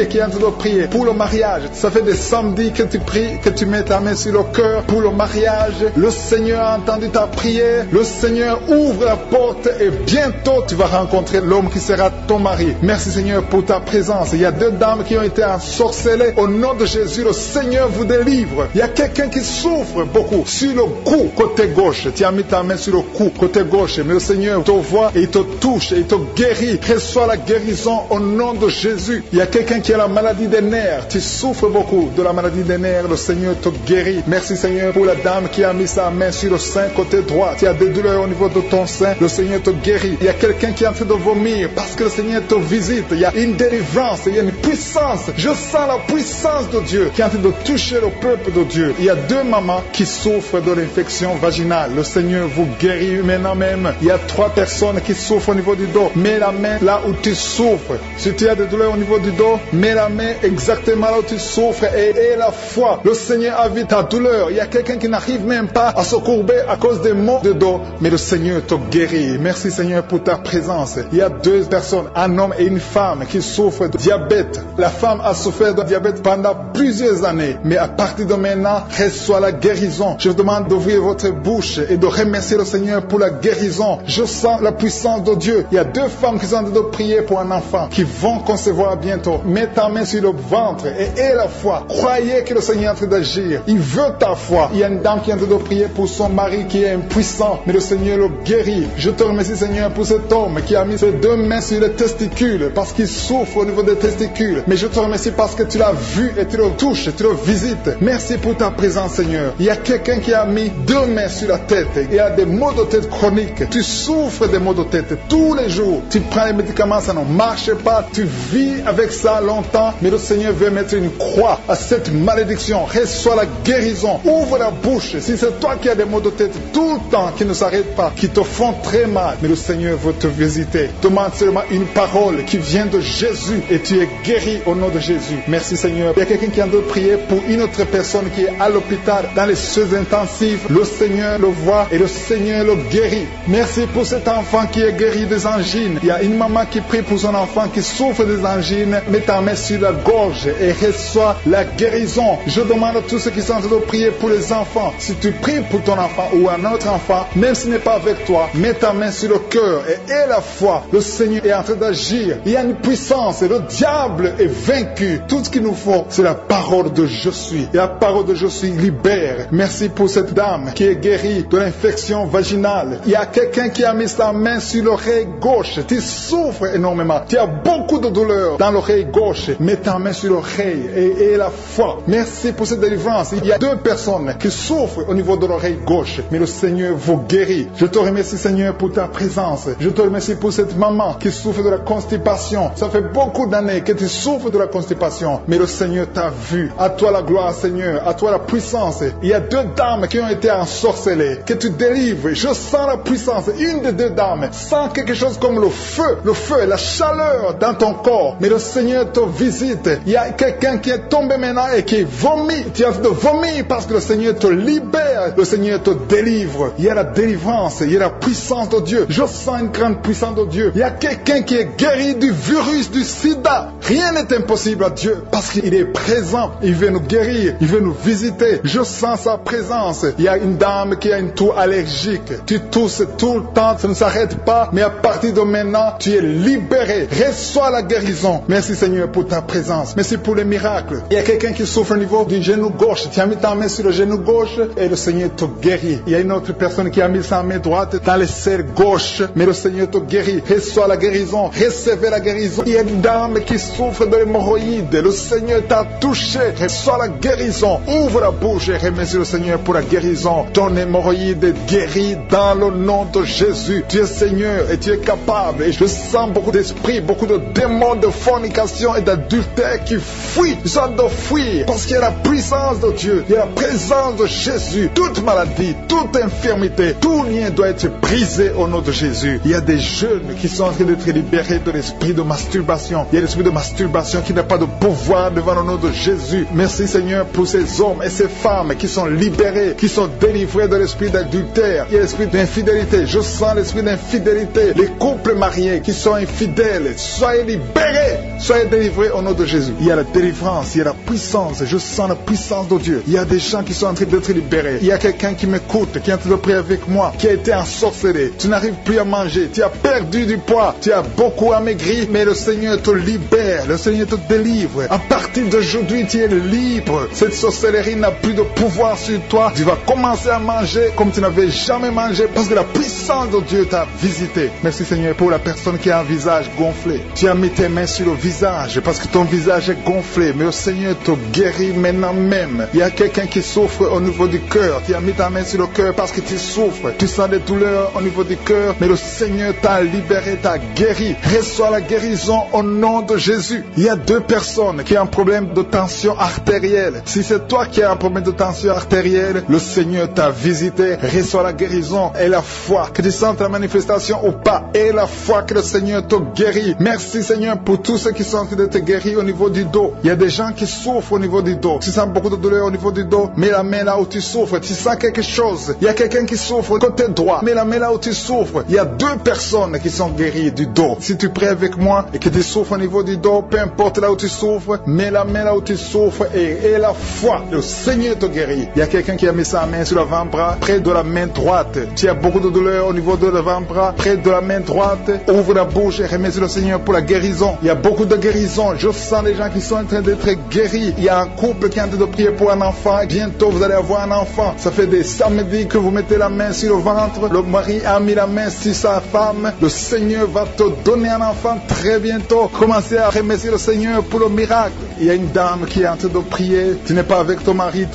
qui est en train de prier pour le mariage. Ça fait des samedis que tu pries, que tu mets ta main sur le cœur pour le mariage. Le Seigneur a entendu ta prière. Le Seigneur ouvre la porte et bientôt tu vas rencontrer l'homme qui sera ton mari. Merci Seigneur pour ta présence. Il y a 2 dames qui ont été ensorcelées. Au nom de Jésus, le Seigneur vous délivre. Il y a quelqu'un qui souffre beaucoup sur le cou côté gauche. Tu as mis ta main sur le cou côté gauche, mais le Seigneur te voit et il te touche et il te guérit. Reçois la guérison au nom de Jésus. Il y a quelqu'un qui a la maladie des nerfs. Tu souffres beaucoup de la maladie des nerfs. Le Seigneur te guérit. Merci Seigneur pour la dame qui a mis sa main sur le sein côté droit. Tu as des douleurs au niveau de ton sein. Le Seigneur te guérit. Il y a quelqu'un qui est en train de vomir parce que le Seigneur te visite. Il y a une délivrance. Il y a une puissance. Je sens la puissance de Dieu qui est en train de toucher le peuple de Dieu. Il y a 2 mamans qui souffrent de l'infection vaginale. Le Seigneur vous guérit maintenant même. Il y a 3 personnes qui souffrent au niveau du dos. Mets la main là où tu souffres. Si tu as des douleurs au niveau du dos, mets la main connaît exactement là où tu souffres et la foi. Le Seigneur a vu ta douleur. Il y a quelqu'un qui n'arrive même pas à se courber à cause des maux de dos, mais le Seigneur te guérit. Merci Seigneur pour ta présence. Il y a deux personnes, un homme et une femme qui souffrent de diabète. La femme a souffert de diabète pendant plusieurs années, mais à partir de maintenant, reçoit la guérison. Je vous demande d'ouvrir votre bouche et de remercier le Seigneur pour la guérison. Je sens la puissance de Dieu. Il y a deux femmes qui sont en train de prier pour un enfant qui vont concevoir bientôt. Mets ta main sur le ventre et aie la foi. Croyez que le Seigneur est en train d'agir. Il veut ta foi. Il y a une dame qui est en train de prier pour son mari qui est impuissant, mais le Seigneur le guérit. Je te remercie Seigneur pour cet homme qui a mis ses deux mains sur les testicules parce qu'il souffre au niveau des testicules. Mais je te remercie parce que tu l'as vu et tu le touches, tu le visites. Merci pour ta présence Seigneur. Il y a quelqu'un qui a mis deux mains sur la tête. Il y a des maux de tête chroniques. Tu souffres des maux de tête tous les jours. Tu prends les médicaments, ça ne marche pas. Tu vis avec ça longtemps, mais le Seigneur veut mettre une croix à cette malédiction. Reçois la guérison. Ouvre la bouche. Si c'est toi qui as des maux de tête tout le temps, qui ne s'arrêtent pas, qui te font très mal, mais le Seigneur veut te visiter. Demande seulement une parole qui vient de Jésus et tu es guéri au nom de Jésus. Merci Seigneur. Il y a quelqu'un qui a de prier pour une autre personne qui est à l'hôpital, dans les soins intensifs. Le Seigneur le voit et le Seigneur le guérit. Merci pour cet enfant qui est guéri des angines. Il y a une maman qui prie pour son enfant qui souffre des angines. Mets ta main sur la gorge et reçois la guérison. Je demande à tous ceux qui sont en train de prier pour les enfants. Si tu pries pour ton enfant ou un autre enfant, même s'il n'est pas avec toi, mets ta main sur le cœur et aie la foi. Le Seigneur est en train d'agir. Il y a une puissance et le diable est vaincu. Tout ce qu'il nous faut, c'est la parole de je suis. Et la parole de je suis libère. Merci pour cette dame qui est guérie de l'infection vaginale. Il y a quelqu'un qui a mis sa main sur l'oreille gauche. Tu souffres énormément. Tu as beaucoup de douleur dans l'oreille gauche. Mets ta main sur l'oreille et aie la foi. Merci pour cette délivrance. Il y a deux personnes qui souffrent au niveau de l'oreille gauche, mais le Seigneur vous guérit. Je te remercie Seigneur pour ta présence. Je te remercie pour cette maman qui souffre de la constipation. Ça fait beaucoup d'années que tu souffres de la constipation, mais le Seigneur t'a vu. À toi la gloire Seigneur, à toi la puissance. Il y a deux dames qui ont été ensorcelées, que tu délivres. Je sens la puissance. Une des deux dames sent quelque chose comme le feu, la chaleur dans ton corps. Mais le Seigneur te visite. Il y a quelqu'un qui est tombé maintenant et qui vomit. Tu as envie de vomir parce que le Seigneur te libère. Le Seigneur te délivre. Il y a la délivrance. Il y a la puissance de Dieu. Je sens une grande puissance de Dieu. Il y a quelqu'un qui est guéri du virus du sida. Rien n'est impossible à Dieu parce qu'il est présent. Il veut nous guérir. Il veut nous visiter. Je sens sa présence. Il y a une dame qui a une toux allergique. Tu tousses tout le temps. Ça ne s'arrête pas. Mais à partir de maintenant, tu es libéré. Reçois la guérison. Merci Seigneur pour ta présence. Merci pour les miracles. Il y a quelqu'un qui souffre au niveau du genou gauche. Tu as mis ta main sur le genou gauche et le Seigneur te guérit. Il y a une autre personne qui a mis sa main droite dans le serre gauche, mais le Seigneur te guérit. Reçois la guérison. Recevez la guérison. Il y a une dame qui souffre de l'hémorroïde. Le Seigneur t'a touché. Reçois la guérison. Ouvre la bouche et remercie le Seigneur pour la guérison. Ton hémorroïde est guéri dans le nom de Jésus. Tu es Seigneur et tu es capable. Et je sens beaucoup d'esprits, beaucoup de démons de fornication et d'adultère qui fuient. Ils sont de fuir parce qu'il y a la puissance de Dieu. Il y a la présence de Jésus. Toute maladie, toute infirmité, tout lien doit être brisé au nom de Jésus. Il y a des jeunes qui sont en train d'être libérés de l'esprit de masturbation. Il y a l'esprit de masturbation qui n'a pas de pouvoir devant le nom de Jésus. Merci Seigneur pour ces hommes et ces femmes qui sont libérés, qui sont délivrés de l'esprit d'adultère. Il y a l'esprit d'infidélité. Je sens l'esprit d'infidélité. Les couples mariés qui sont infidèles, soyez libérés, soyez délivrés au nom de Jésus. Il y a la délivrance, il y a la puissance. Je sens la puissance de Dieu. Il y a des gens qui sont en train d'être libérés. Il y a quelqu'un qui m'écoute, qui est en train de prier avec moi, qui a été ensorcelé. Tu n'arrives plus à manger, tu as perdu du poids, tu as beaucoup amaigri, mais le Seigneur te libère, le Seigneur te délivre. À partir d'aujourd'hui, tu es libre. Cette sorcellerie n'a plus de pouvoir sur toi. Tu vas commencer à manger comme tu n'avais jamais mangé parce que la puissance de Dieu t'a visité. Merci Seigneur pour la personne qui a un visage gonflé. Tu as mis tes mains sur le visage parce que ton visage est gonflé, mais le Seigneur te guérit maintenant même. Il y a quelqu'un qui souffre au niveau du cœur. Tu as mis ta main sur le cœur parce que tu souffres. Tu sens des douleurs au niveau du cœur, mais le Seigneur t'a libéré, t'a guéri. Reçois la guérison au nom de Jésus. Il y a deux personnes qui ont un problème de tension artérielle. Si c'est toi qui as un problème de tension artérielle, le Seigneur t'a visité. Reçois la guérison et la foi. Que tu sentes la manifestation ou pas, et la foi que le Seigneur te guérit. Merci Seigneur pour tous ceux qui sont en train de te guérir guéri au niveau du dos. Il y a des gens qui souffrent au niveau du dos. Tu sens beaucoup de douleur au niveau du dos, mets la main là où tu souffres. Tu sens quelque chose. Il y a quelqu'un qui souffre côté droit, mets la main là où tu souffres. Il y a 2 personnes qui sont guéries du dos. Si tu pries avec moi et que tu souffres au niveau du dos, peu importe là où tu souffres, mets la main là où tu souffres et la foi, le Seigneur te guérit. Il y a quelqu'un qui a mis sa main sur l'avant-bras, près de la main droite. Tu as beaucoup de douleur au niveau de l'avant-bras, près de la main droite. Ouvre la bouche et remercie le Seigneur pour la guérison. Il y a beaucoup de guérison. Je sens les gens qui sont en train d'être guéris. Il y a un couple qui est en train de prier pour un enfant. Bientôt, vous allez avoir un enfant. Ça fait des samedis que vous mettez la main sur le ventre. Le mari a mis la main sur sa femme. Le Seigneur va te donner un enfant très bientôt. Commencez à remercier le Seigneur pour le miracle. Il y a une dame qui est en train de prier. Tu n'es pas avec ton mari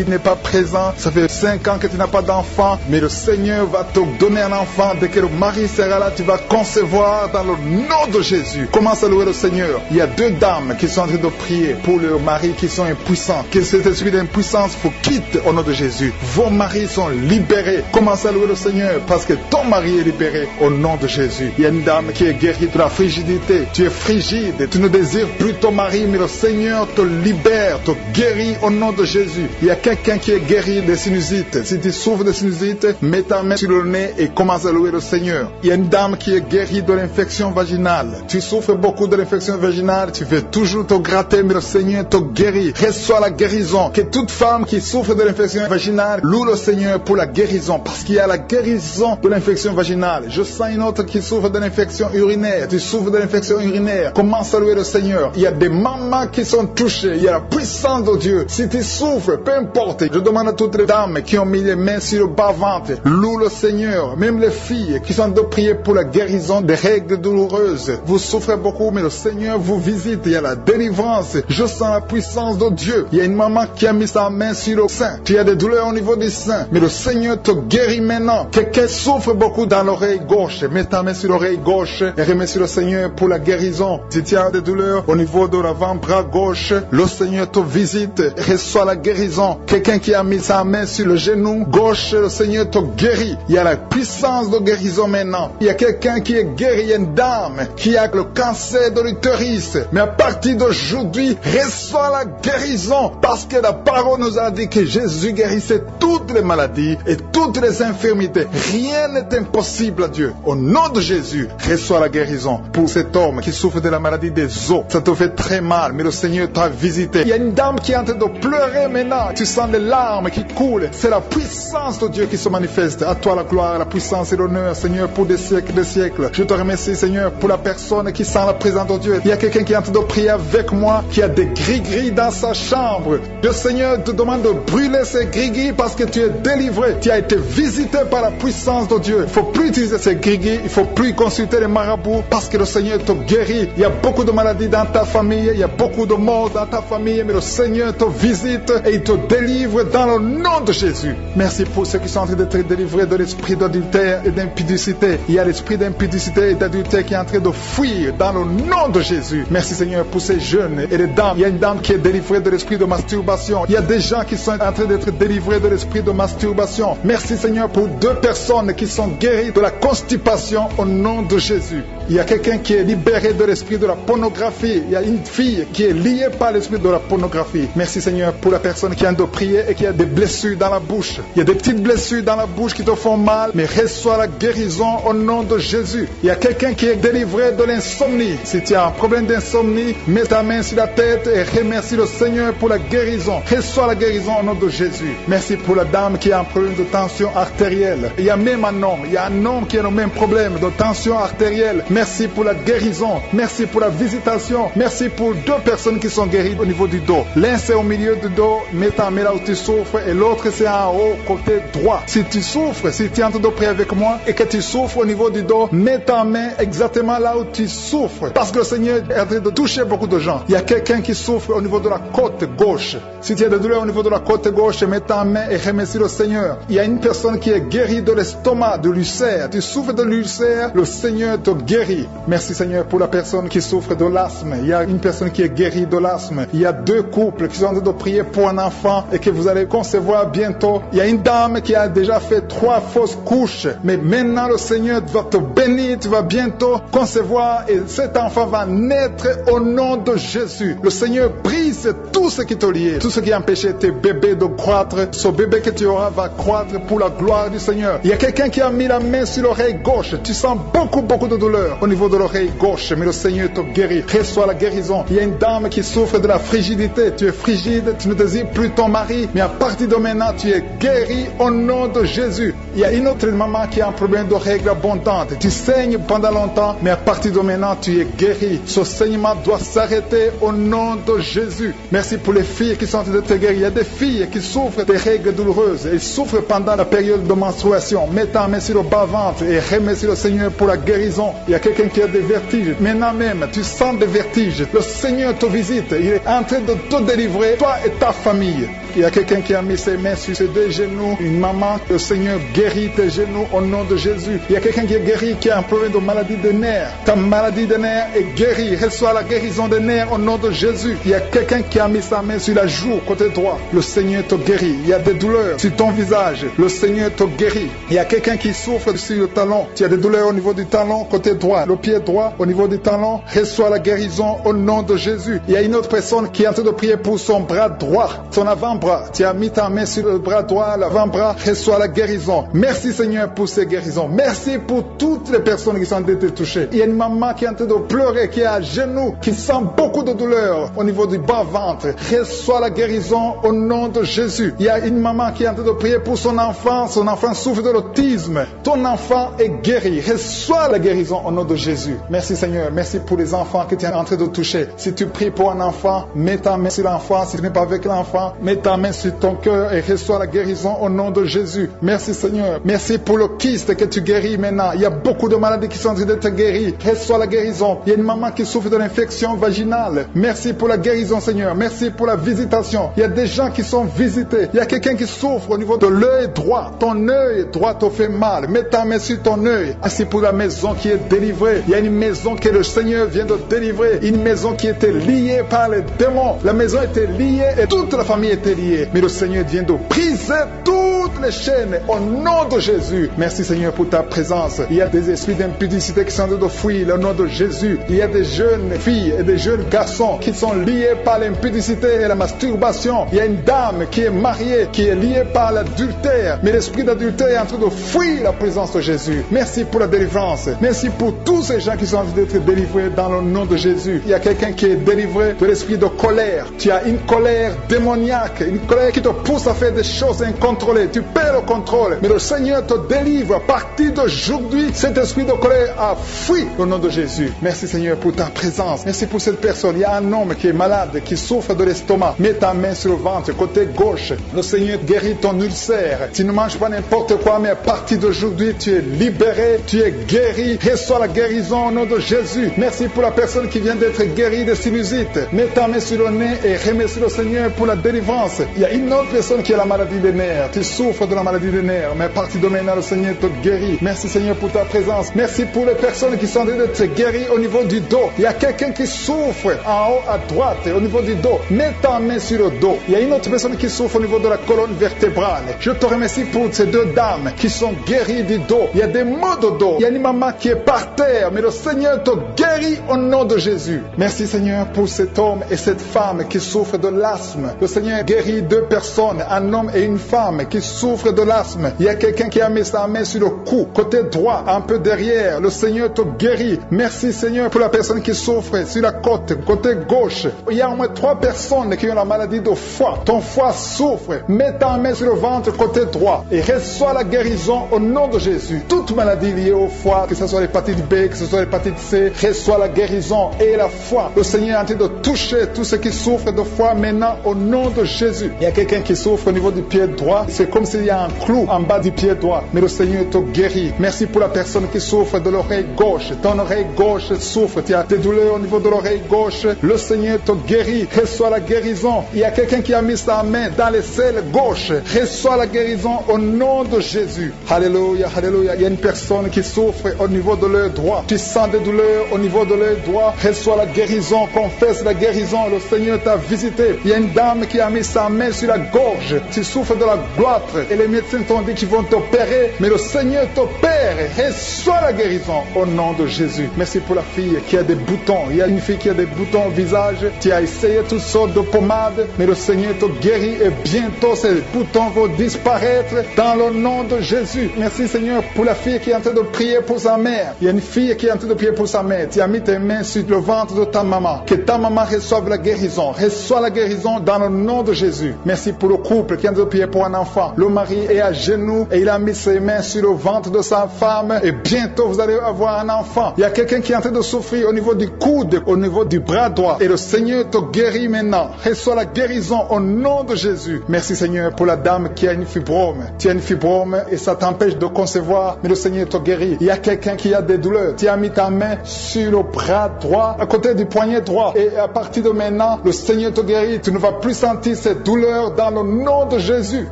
n'est pas présent. Ça fait 5 ans que tu n'as pas d'enfant. Mais le Seigneur va te donner un enfant. Dès que le mari sera là, tu vas concevoir dans le nom de Jésus. Commence à louer le Seigneur. Il y a 2 dames qui sont en train de prier pour leurs maris qui sont impuissants. Que cet esprit d'impuissance faut quitte au nom de Jésus. Vos maris sont libérés. Commence à louer le Seigneur parce que ton mari est libéré au nom de Jésus. Il y a une dame qui est guérie de la frigidité. Tu es frigide. Tu ne désires plus ton mari, mais le Seigneur te libère, te guérit au nom de Jésus. Il y a quelqu'un qui est guéri des sinusites. Si tu souffres de sinusite, mets ta main sur le nez et commence à louer le Seigneur. Il y a une dame qui est guérie de l'infection vaginale. Tu souffres beaucoup de l'infection vaginale, tu veux toujours te gratter, mais le Seigneur te guérit. Reçois la guérison. Que toute femme qui souffre de l'infection vaginale loue le Seigneur pour la guérison, parce qu'il y a la guérison de l'infection vaginale. Je sens une autre qui souffre de l'infection urinaire. Tu souffres de l'infection urinaire. Commence à louer le Seigneur. Il y a des mamans qui sont touchées. Il y a la puissance de Dieu. Si tu souffres, peu importe. Je demande à toutes les dames qui ont mis les mains sur le bas-ventre, loue le Seigneur. Même les filles qui sont de prier pour la guérison des règles douloureuses. Vous souffrez beaucoup, mais le Seigneur vous visite. Il y a la délivrance. Je sens la puissance de Dieu. Il y a une maman qui a mis sa main sur le sein. Tu as des douleurs au niveau du sein, mais le Seigneur te guérit maintenant. Quelqu'un souffre beaucoup dans l'oreille gauche. Mets ta main sur l'oreille gauche et remercie le Seigneur pour la guérison. Si tu as des douleurs au niveau de l'avant-bras gauche, le Seigneur te visite. Reçois la guérison. Quelqu'un qui a mis sa main sur le genou gauche, le Seigneur te guérit. Il y a la puissance de guérison maintenant. Il y a quelqu'un qui est guéri. Il y a une dame qui a le cancer de l'utérus. Mais à partir d'aujourd'hui, reçois la guérison. Parce que la parole nous a dit que Jésus guérissait toutes les maladies et toutes les infirmités. Rien n'est impossible à Dieu. Au nom de Jésus, reçois la guérison pour cet homme qui souffre de la maladie des os. Ça te fait très mal, mais le Seigneur t'a visité. Il y a une dame qui est en train de pleurer maintenant. Tu sens les larmes qui coulent. C'est la puissance de Dieu qui se manifeste. À toi la gloire, la puissance et l'honneur, Seigneur, pour des siècles, des siècles. Je te remercie, Seigneur, pour la personne qui sent la présence de Dieu. Il y a quelqu'un qui est en train de prier avec moi, qui a des gris-gris dans sa chambre. Le Seigneur te demande de brûler ces gris-gris parce que tu es délivré. Tu as été visité par la puissance de Dieu. Il ne faut plus utiliser ces gris-gris. Il ne faut plus consulter les marabouts parce que le Seigneur te guérit. Il y a beaucoup de maladies dans ta famille. Il y a beaucoup de morts dans ta famille. Mais le Seigneur te visite et il te délivre dans le nom de Jésus. Merci pour ceux qui sont en train d'être délivrés de l'esprit d'adultère et d'impudicité. Il y a l'esprit d'impudicité et d'adultère qui est en train de fuir dans le nom de Jésus. Merci Seigneur pour ces jeunes et les dames. Il y a une dame qui est délivrée de l'esprit de masturbation. Il y a des gens qui sont en train d'être délivrés de l'esprit de masturbation. Merci Seigneur pour 2 personnes qui sont guéries de la constipation au nom de Jésus. Il y a quelqu'un qui est libéré de l'esprit de la pornographie. Il y a une fille qui est liée par l'esprit de la pornographie. Merci Seigneur pour la personne qui a de prier et qui a des blessures dans la bouche. Il y a des petites blessures dans la bouche qui te font mal, mais reçois la guérison au nom de Jésus. Il y a quelqu'un qui est délivré de l'insomnie. Si tu as un problème d'insomnie, mets ta main sur la tête et remercie le Seigneur pour la guérison. Reçois la guérison au nom de Jésus. Merci pour la dame qui a un problème de tension artérielle. Il y a même un homme. Il y a un homme qui a le même problème de tension artérielle. Merci pour la guérison. Merci pour la visitation. Merci pour 2 personnes qui sont guéries au niveau du dos. L'un c'est au milieu du dos, mets ta main là où tu souffres, et l'autre c'est en haut, côté droit. Si tu souffres, si tu es en train de prier avec moi et que tu souffres au niveau du dos, mets ta main exactement là où tu souffres. Parce que le Seigneur est en train de toucher beaucoup de gens. Il y a quelqu'un qui souffre au niveau de la côte gauche. Si tu as des douleurs au niveau de la côte gauche, mets ta main et remercie le Seigneur. Il y a une personne qui est guérie de l'estomac, de l'ulcère. Tu souffres de l'ulcère, le Seigneur te guérit. Merci Seigneur pour la personne qui souffre de l'asthme. Il y a une personne qui est guérie guéri de l'asthme. Il y a 2 couples qui sont en train de prier pour un enfant et que vous allez concevoir bientôt. Il y a une dame qui a déjà fait 3 fausses couches, mais maintenant le Seigneur va te bénir, tu vas bientôt concevoir et cet enfant va naître au nom de Jésus. Le Seigneur brise tout ce qui te liait, tout ce qui empêchait tes bébés de croître. Ce bébé que tu auras va croître pour la gloire du Seigneur. Il y a quelqu'un qui a mis la main sur l'oreille gauche. Tu sens beaucoup de douleur au niveau de l'oreille gauche, mais le Seigneur te guérit. Reçois la guérison. Il y a une dame qui souffre de la frigidité. Tu es frigide, tu ne désires plus ton mari, mais à partir de maintenant, tu es guéri au nom de Jésus. Il y a une autre maman qui a un problème de règles abondantes. Tu saignes pendant longtemps, mais à partir de maintenant, tu es guéri. Ce saignement doit s'arrêter au nom de Jésus. Merci pour les filles qui sont en train de te guérir. Il y a des filles qui souffrent des règles douloureuses. Elles souffrent pendant la période de menstruation. Mets ta main sur le bas-ventre et remercie le Seigneur pour la guérison. Il y a quelqu'un qui a des vertiges. Maintenant même, tu sens des vertiges. Le Seigneur te visite. Il est en train de te délivrer, toi et ta famille. Il y a quelqu'un qui a mis ses mains sur ses 2 genoux. Une maman, le Seigneur guérit tes genoux au nom de Jésus. Il y a quelqu'un qui est guéri, qui a un problème de maladie des nerfs. Ta maladie des nerfs est guérie. Reçois la guérison des nerfs au nom de Jésus. Il y a quelqu'un qui a mis sa main sur la joue, côté droit. Le Seigneur te guérit. Il y a des douleurs sur ton visage. Le Seigneur te guérit. Il y a quelqu'un qui souffre sur le talon. Tu as des douleurs au niveau du talon, côté droit. Le pied droit, au niveau du talon. Reçois la guérison au nom de Jésus. Il y a une autre personne qui est en train de prier pour son bras droit, son avant-bras. Tu as mis ta main sur le bras droit, l'avant-bras. Reçois la guérison. Merci Seigneur pour ces guérisons. Merci pour toutes les personnes qui sont en train de te toucher. Il y a une maman qui est en train de pleurer, qui est à genoux, qui sent beaucoup de douleur au niveau du bas-ventre. Reçois la guérison au nom de Jésus. Il y a une maman qui est en train de prier pour son enfant. Son enfant souffre de l'autisme. Ton enfant est guéri. Reçois la guérison au nom de Jésus. Merci Seigneur. Merci pour les enfants que tu es en train de toucher. Si tu pries pour un enfant, mets ta main sur l'enfant. Si tu n'es pas avec l'enfant, mets ta main sur ton cœur et reçois la guérison au nom de Jésus. Merci Seigneur. Merci pour le kyste que tu guéris maintenant. Il y a beaucoup de maladies qui sont en train d'être guéries. Reçois la guérison. Il y a une maman qui souffre de l'infection vaginale. Merci pour la guérison Seigneur. Merci pour la visitation. Il y a des gens qui sont visités. Il y a quelqu'un qui souffre au niveau de l'œil droit. Ton œil droit te fait mal. Mets ta main sur ton œil. Merci pour la maison qui est délivrée. Il y a une maison que le Seigneur vient de délivrer. Une maison qui était liée par les démons. La maison était liée et toute la famille était liée. Mais le Seigneur vient de briser toutes les chaînes au nom de Jésus. Merci Seigneur pour ta présence. Il y a des esprits d'impudicité qui sont en train de fuir le nom de Jésus. Il y a des jeunes filles et des jeunes garçons qui sont liés par l'impudicité et la masturbation. Il y a une dame qui est mariée, qui est liée par l'adultère. Mais l'esprit d'adultère est en train de fuir la présence de Jésus. Merci pour la délivrance. Merci pour tous ces gens qui sont en train d'être délivrés dans le nom de Jésus. Il y a quelqu'un qui est délivré de l'esprit de colère. Tu as une colère démoniaque, une colère qui te pousse à faire des choses incontrôlées. Tu perds le contrôle. Mais le Seigneur te délivre. À partir d'aujourd'hui, cet esprit de colère a fui au nom de Jésus. Merci Seigneur pour ta présence. Merci pour cette personne. Il y a un homme qui est malade, qui souffre de l'estomac. Mets ta main sur le ventre, côté gauche. Le Seigneur guérit ton ulcère. Tu ne manges pas n'importe quoi, mais à partir d'aujourd'hui, tu es libéré, tu es guéri. Reçois la guérison au nom de Jésus. Merci pour la personne qui vient d'être guérie de sinusite. Mets ta main sur le nez et remercie le Seigneur pour la délivrance. Il y a une autre personne qui a la maladie des nerfs. Tu souffres de la maladie des nerfs, mais à partir de maintenant, le Seigneur te guérit. Merci Seigneur pour ta présence. Merci pour les personnes qui sont en train d'être guéries au niveau du dos. Il y a quelqu'un qui souffre en haut à droite, au niveau du dos. Mets ta main sur le dos. Il y a une autre personne qui souffre au niveau de la colonne vertébrale. Je te remercie pour ces 2 dames qui sont guéries du dos. Il y a des maux de dos. Il y a une maman qui est par terre, mais le Seigneur te guérit au nom de Jésus. Merci Seigneur pour cet homme et cette femme qui souffrent de l'asthme. Le Seigneur guérit 2 personnes, un homme et une femme qui souffrent de l'asthme. Il y a quelqu'un qui a mis sa main sur le cou, côté droit, un peu derrière. Le Seigneur te guérit. Merci Seigneur pour la personne qui souffre sur la côte, côté gauche. Il y a au moins 3 personnes qui ont la maladie de foie. Ton foie souffre. Mets ta main sur le ventre, côté droit, et reçois la guérison au nom de Jésus. Toute maladie liée au foie, que ce soit l'hépatite B, que ce soit l'hépatite C, reçois la guérison et la foi. Le Seigneur est en train de toucher tous ceux qui souffrent de foie maintenant au nom de Jésus. Jésus. Il y a quelqu'un qui souffre au niveau du pied droit. C'est comme s'il y a un clou en bas du pied droit. Mais le Seigneur te guérit. Merci pour la personne qui souffre de l'oreille gauche. Ton oreille gauche souffre. Tu as des douleurs au niveau de l'oreille gauche. Le Seigneur te guérit. Reçois la guérison. Il y a quelqu'un qui a mis sa main dans les selles gauche. Reçois la guérison au nom de Jésus. Alléluia, alléluia. Il y a une personne qui souffre au niveau de l'œil droit. Tu sens des douleurs au niveau de l'œil droit. Reçois la guérison. Confesse la guérison. Le Seigneur t'a visité. Il y a une dame qui a mis sa main sur la gorge. Tu souffres de la gloître et les médecins t'ont dit qu'ils vont t'opérer, mais le Seigneur t'opère. Reçois la guérison au nom de Jésus. Merci pour la fille qui a des boutons. Il y a une fille qui a des boutons au visage. Tu as essayé toutes sortes de pommades, mais le Seigneur te guérit et bientôt ces boutons vont disparaître dans le nom de Jésus. Merci Seigneur pour la fille qui est en train de prier pour sa mère. Il y a une fille qui est en train de prier pour sa mère. Tu as mis tes mains sur le ventre de ta maman. Que ta maman reçoive la guérison. Reçois la guérison dans le nom de Jésus. Merci pour le couple qui est en train de prier pour un enfant. Le mari est à genoux et il a mis ses mains sur le ventre de sa femme et bientôt vous allez avoir un enfant. Il y a quelqu'un qui est en train de souffrir au niveau du coude, au niveau du bras droit et le Seigneur te guérit maintenant. Reçois la guérison au nom de Jésus. Merci Seigneur pour la dame qui a une fibrome. Tu as une fibrome et ça t'empêche de concevoir, mais le Seigneur te guérit. Il y a quelqu'un qui a des douleurs. Tu as mis ta main sur le bras droit, à côté du poignet droit et à partir de maintenant, le Seigneur te guérit. Tu ne vas plus sentir ces douleurs dans le nom de Jésus.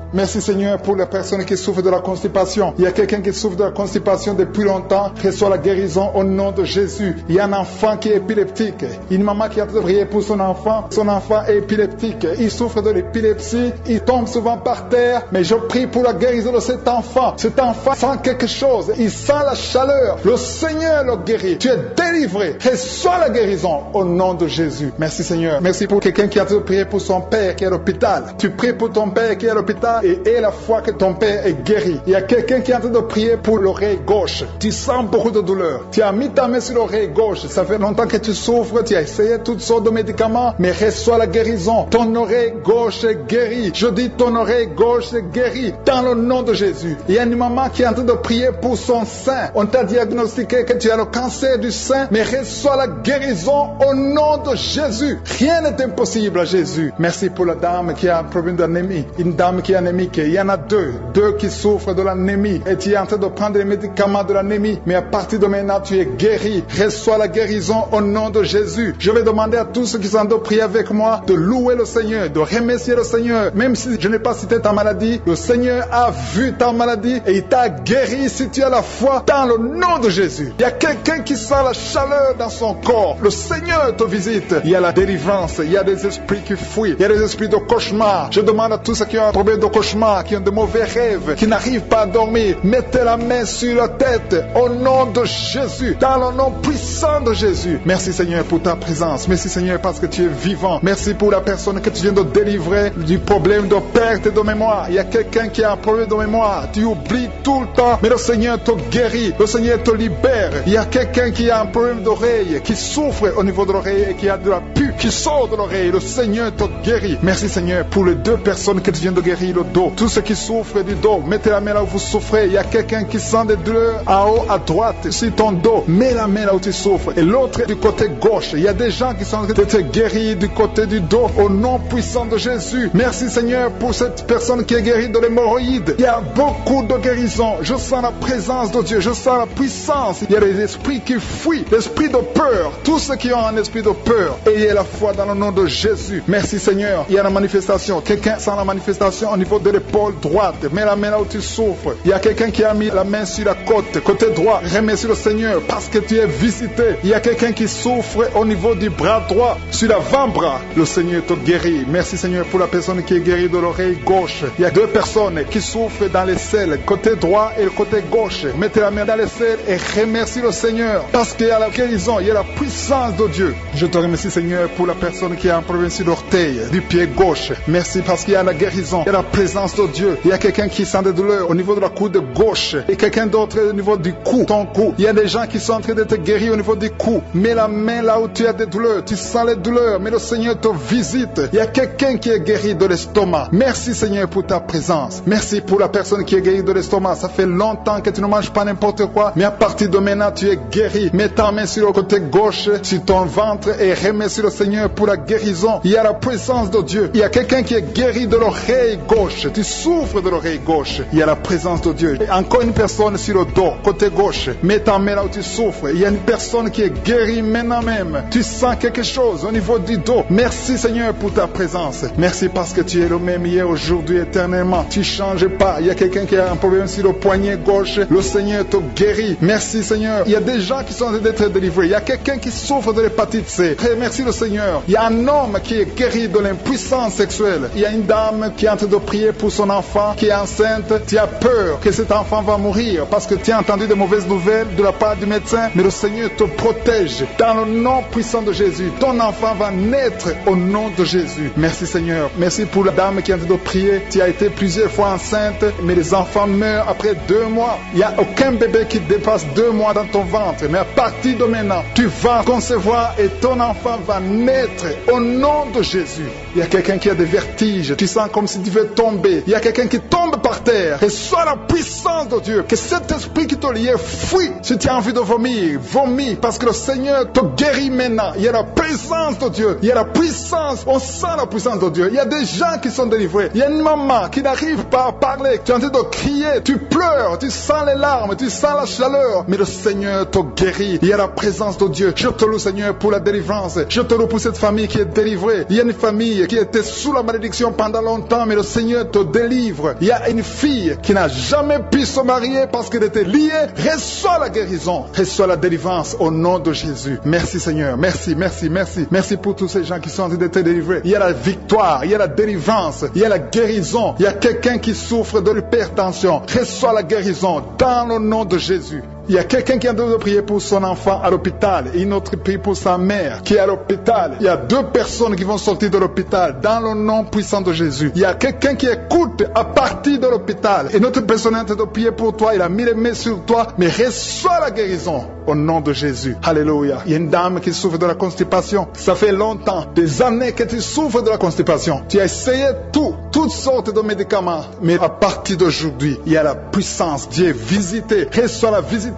Merci Seigneur pour les personnes qui souffrent de la constipation. Il y a quelqu'un qui souffre de la constipation depuis longtemps. Reçoit la guérison au nom de Jésus. Il y a un enfant qui est épileptique. Une maman qui a prié pour son enfant. Son enfant est épileptique. Il souffre de l'épilepsie. Il tombe souvent par terre. Mais je prie pour la guérison de cet enfant. Cet enfant sent quelque chose. Il sent la chaleur. Le Seigneur le guérit. Tu es délivré. Reçois la guérison au nom de Jésus. Merci Seigneur. Merci pour quelqu'un qui a prié pour son père qui est à l'hôpital. Tu pries pour ton père qui est à l'hôpital et aie la foi que ton père est guéri. Il y a quelqu'un qui est en train de prier pour l'oreille gauche. Tu sens beaucoup de douleur. Tu as mis ta main sur l'oreille gauche. Ça fait longtemps que tu souffres. Tu as essayé toutes sortes de médicaments, mais reçois la guérison. Ton oreille gauche est guérie. Je dis ton oreille gauche est guérie dans le nom de Jésus. Il y a une maman qui est en train de prier pour son sein. On t'a diagnostiqué que tu as le cancer du sein, mais reçois la guérison au nom de Jésus. Rien n'est impossible à Jésus. Merci pour la dame qui a un problème d'anémie. Une dame qui est anémique. Il y en a deux qui souffrent de l'anémie. Et tu es en train de prendre les médicaments de l'anémie. Mais à partir de maintenant, tu es guéri. Reçois la guérison au nom de Jésus. Je vais demander à tous ceux qui sont en train de prier avec moi de louer le Seigneur, de remercier le Seigneur. Même si je n'ai pas cité ta maladie, le Seigneur a vu ta maladie et il t'a guéri si tu as la foi dans le nom de Jésus. Il y a quelqu'un qui sent la chaleur dans son corps. Le Seigneur te visite. Il y a la délivrance. Il y a des esprits qui fuient. Il y a des esprits de cauchemar. Je demande à tous ceux qui ont un problème de cauchemar, qui ont de mauvais rêves, qui n'arrivent pas à dormir, mettez la main sur la tête au nom de Jésus, dans le nom puissant de Jésus. Merci Seigneur pour ta présence. Merci Seigneur parce que tu es vivant. Merci pour la personne que tu viens de délivrer du problème de perte de mémoire. Il y a quelqu'un qui a un problème de mémoire. Tu oublies tout le temps, mais le Seigneur te guérit. Le Seigneur te libère. Il y a quelqu'un qui a un problème d'oreille, qui souffre au niveau de l'oreille et qui a de la pus qui sort de l'oreille. Le Seigneur te guérit. Merci Seigneur pour les deux personnes que tu viens de guérir le dos. Tous ceux qui souffrent du dos, mettez la main là où vous souffrez. Il y a quelqu'un qui sent des douleurs en haut à droite sur ton dos. Mets la main là où tu souffres. Et l'autre du côté gauche. Il y a des gens qui sont en train de te guérir du côté du dos au nom puissant de Jésus. Merci Seigneur pour cette personne qui est guérie de l'hémorroïde. Il y a beaucoup de guérisons. Je sens la présence de Dieu. Je sens la puissance. Il y a des esprits qui fuient. L'esprit de peur. Tous ceux qui ont un esprit de peur, ayez la foi dans le nom de Jésus. Merci Seigneur. Il y a la manifestation. Quelqu'un sent la manifestation au niveau de l'épaule droite. Mets la main là où tu souffres. Il y a quelqu'un qui a mis la main sur la côte, côté droit. Remercie le Seigneur parce que tu es visité. Il y a quelqu'un qui souffre au niveau du bras droit, sur l'avant-bras. Le Seigneur te guérit. Merci Seigneur pour la personne qui est guérie de l'oreille gauche. Il y a deux personnes qui souffrent dans les selles, côté droit et le côté gauche. Mettez la main dans les selles et remercie le Seigneur parce qu'il y a la guérison, il y a la puissance de Dieu. Je te remercie Seigneur pour la personne qui a un problème sur l'orteil du pied gauche. Merci parce qu'il y a la guérison, il y a la présence de Dieu. Il y a quelqu'un qui sent des douleurs au niveau de la coude gauche et quelqu'un d'autre au niveau du cou, ton cou. Il y a des gens qui sont en train de te guérir au niveau du cou. Mets la main là où tu as des douleurs, tu sens les douleurs, mais le Seigneur te visite. Il y a quelqu'un qui est guéri de l'estomac. Merci Seigneur pour ta présence. Merci pour la personne qui est guérie de l'estomac. Ça fait longtemps que tu ne manges pas n'importe quoi, mais à partir de maintenant tu es guéri. Mets ta main sur le côté gauche, sur ton ventre et remercie le Seigneur pour la guérison. Il y a la présence de Dieu. Il y a y a quelqu'un qui est guéri de l'oreille gauche. Tu souffres de l'oreille gauche. Il y a la présence de Dieu. Et encore une personne sur le dos, côté gauche. Mets ta main là où tu souffres. Il y a une personne qui est guérie maintenant même. Tu sens quelque chose au niveau du dos. Merci Seigneur pour ta présence. Merci parce que tu es le même hier, aujourd'hui, éternellement. Tu ne changes pas. Il y a quelqu'un qui a un problème sur le poignet gauche. Le Seigneur te guérit. Merci Seigneur. Il y a des gens qui sont en train d'être délivrés. Il y a quelqu'un qui souffre de l'hépatite C. Merci le Seigneur. Il y a un homme qui est guéri de l'impuissance sexuelle. Il y a une dame qui est en train de prier pour son enfant qui est enceinte. Tu as peur que cet enfant va mourir parce que tu as entendu de mauvaises nouvelles de la part du médecin. Mais le Seigneur te protège. Dans le nom puissant de Jésus, ton enfant va naître au nom de Jésus. Merci Seigneur. Merci pour la dame qui est en train de prier. Tu as été plusieurs fois enceinte, mais les enfants meurent après 2 mois. Il n'y a aucun bébé qui dépasse 2 mois dans ton ventre. Mais à partir de maintenant, tu vas concevoir et ton enfant va naître au nom de Jésus. Il y a quelqu'un qui a des vertiges. Tu sens comme si tu veux tomber. Il y a quelqu'un qui tombe par terre. Reçois la puissance de Dieu. Que cet esprit qui te liait fuit. Si tu as envie de vomir, vomis. Parce que le Seigneur te guérit maintenant. Il y a la présence de Dieu. Il y a la puissance. On sent la puissance de Dieu. Il y a des gens qui sont délivrés. Il y a une maman qui n'arrive pas à parler. Tu es en train de crier. Tu pleures. Tu sens les larmes. Tu sens la chaleur. Mais le Seigneur te guérit. Il y a la présence de Dieu. Je te loue Seigneur pour la délivrance. Je te loue pour cette famille qui est délivrée. Il y a une famille qui était sous la malédiction pendant longtemps. Mais le Seigneur te délivre. Il y a une fille qui n'a jamais pu se marier parce qu'elle était liée. Reçois la guérison. Reçois la délivrance au nom de Jésus. Merci Seigneur. Merci, merci, merci. Merci pour tous ces gens qui sont en train d'être délivrés. Il y a la victoire. Il y a la délivrance. Il y a la guérison. Il y a quelqu'un qui souffre de l'hypertension. Reçois la guérison dans le nom de Jésus. Il y a quelqu'un qui est en train de prier pour son enfant à l'hôpital et une autre prie pour sa mère qui est à l'hôpital. Il y a 2 personnes qui vont sortir de l'hôpital dans le nom puissant de Jésus. Il y a quelqu'un qui écoute à partir de l'hôpital et notre personne est en train de prier pour toi. Il a mis les mains sur toi, mais reçois la guérison au nom de Jésus. Alléluia. Il y a une dame qui souffre de la constipation. Ça fait longtemps, des années que tu souffres de la constipation. Tu as essayé toutes sortes de médicaments, mais à partir d'aujourd'hui, il y a la puissance. Dieu est visité. Reçois la visitation.